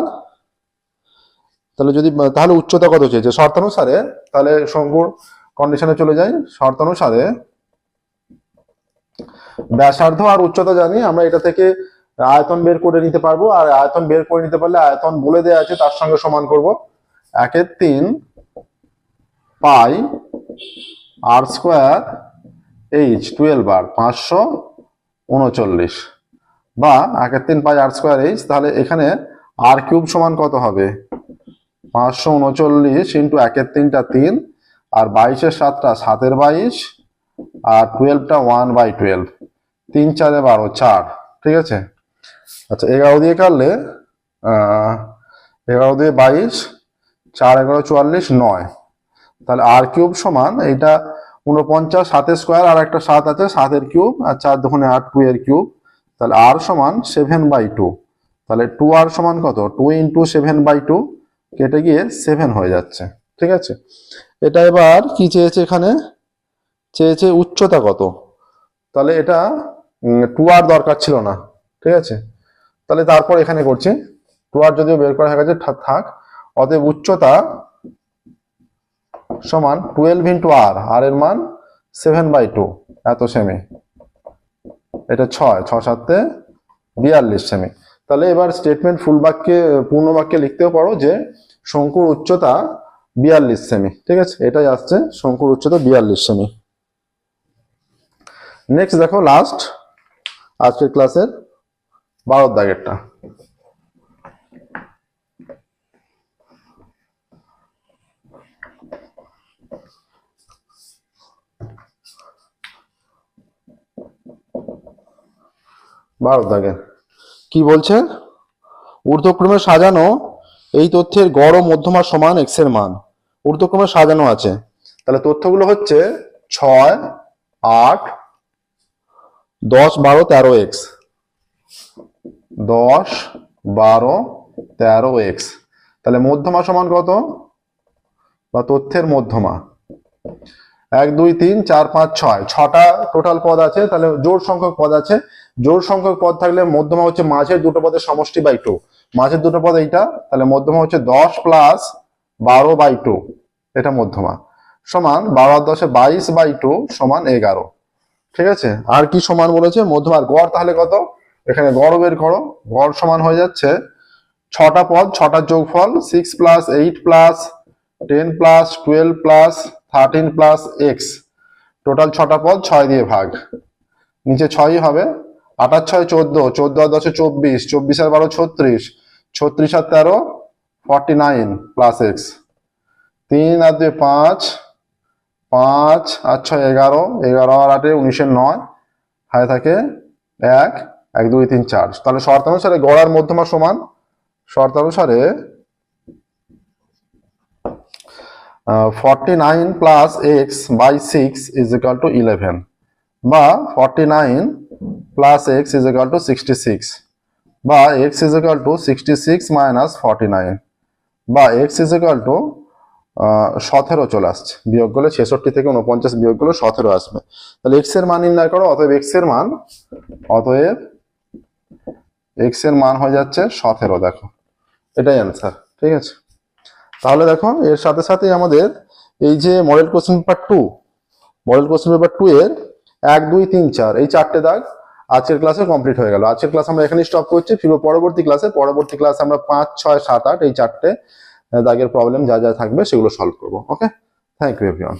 তাহলে যদি তাহলে উচ্চতা কত চেয়েছে শর্তানুসারে, তাহলে শঙ্কুর কন্ডিশনে চলে যাই। শর্তানুসারে ব্যাসার্ধ আর উচ্চতা জানি আমরা, এটা থেকে আয়তন বের করে নিতে পারবো, আর আয়তন বের করে নিতে পারলে আয়তন বলে দেওয়া আছে তার সঙ্গে সমান করব 1/3 পাই আর স্কোয়ার এইচ 12 বার 539, বা 1/3 পাই আর স্কোয়ার এইচ। তাহলে এখানে আর কিউব সমান কত হবে? 539 ইন্টু 1/3টা 3, আর 22 এর 7টা 7 এর 22, আর 12টা 1/12, 3 4 12 4। ঠিক আছে, আচ্ছা 11 দিয়ে কাটলে 11 দিয়ে 22, 4 11 44 9, তাহলে আর কিউব সমান এইটা 49, 7 স্কোয়ার আর একটা 7 আছে 7 এর কিউব, আর 4 দুগুণে 8 2 এর কিউব, তাহলে আর সমান 7/2। তাহলে 2 আর সমান কত? 2 ইন্টু 7/2 কেটে গিয়ে 7 হয়ে যাচ্ছে। ঠিক আছে, এটা এবার কি চেয়েছে? এখানে চেয়েছে উচ্চতা কত, তাহলে এটা 2 আর দরকার ছিল না। ঠিক আছে, তাহলে তারপর এখানে করছি 2 আর যদিও বের করা হয়ে গেছে থাক। অতএব উচ্চতা সমান 12 ইন্টু আর, আর এর মান 7/2 এত সেমি, এটা 6 6 7 42 সেমি। তাহলে এবার স্টেটমেন্ট ফুল বাক্যে পূর্ণ বাক্যে লিখতেও পারো যে শঙ্কুর উচ্চতা 42 সেমি। ঠিক আছে, এটাই আসছে শঙ্কুর উচ্চতা 42 সেমি। নেক্সট দেখো লাস্ট আজকের ক্লাসের 12 দাগেরটা। কি বলছে? ঊর্ধ্বক্রমে সাজানো এই তথ্যের গড় ও মধ্যমা সমান এক্স এর মান। ঊর্ধ্বক্রমে সাজানো আছে, তাহলে তথ্যগুলো হচ্ছে 6 8 10 12 13 এক্স, 10 12 13 এক্স। তাহলে মধ্যমা সমান কত, বা তথ্যের মধ্যমা 1 2 3 4 5 6, 6টা টোটাল পদ আছে, তাহলে জোড় সংখ্যক পদ আছে। জোড় সংখ্যক পদ থাকলে মধ্যমা হচ্ছে মাঝের দুটো পদের সমষ্টি বাই 2, মাঝের দুটো পদ এইটা, তাহলে মধ্যমা হচ্ছে 10 প্লাস 12/2, এটা মধ্যমা সমান 12 আর 10 22/2 সমান 11। ঠিক আছে, আর কি সমান বলেছে? মধ্যমার গড় তাহলে কত? এখানে গড় বের করো, গড় সমান হয়ে যাচ্ছে 6টা পদ, 6টার যোগফল 6 plus 8 plus 10 plus 12 plus 13 plus x, total 6টা পদ 6 দিয়ে ভাগ, নিচে 6ই হবে। 8 আর 6 14, 14 আর 10 24, 24 আর 12 36, 36 আর 13 49 প্লাস এক্স, 3 আর 2 5, 5 আর 6 11, 11 আর 8 19 9, হাতে থাকে 1, 1 2 3 4। তাহলে শর্ত অনুসারে গড় আর মধ্যমা সমান, শর্ত অনুসারে 49 plus X by 6 is equal to 11, বা 49 plus X is equal to 66, বা X is equal to 66 minus 49, বা এক্স ইজ ইকাল টু 17 চলে আসছে, বিয়োগ করলে 66 থেকে 49 বিয়োগ করলে 17 আসবে। তাহলে এক্স এর মান নির্ণয় করো। অতএব এক্স এর মান, অতএব এক্স এর মান হয়ে যাচ্ছে 17। দেখো এটাই অ্যান্সার, ঠিক আছে। তাহলে দেখো এর সাথে সাথেই আমাদের এই যে model question paper 2, model question paper 2 এর 1 2 3 4 এই 4টে দাগ আজকের ক্লাসে কমপ্লিট হয়ে গেল। আজকের ক্লাস আমরা এখানেই স্টপ করছি, ফিরবো পরবর্তী ক্লাসে আমরা 5 6 7 8 এই 4টে দাগের প্রবলেম যা যা থাকবে সেগুলো সলভ করবো। ওকে, থ্যাংক ইউ এভরিওয়ান।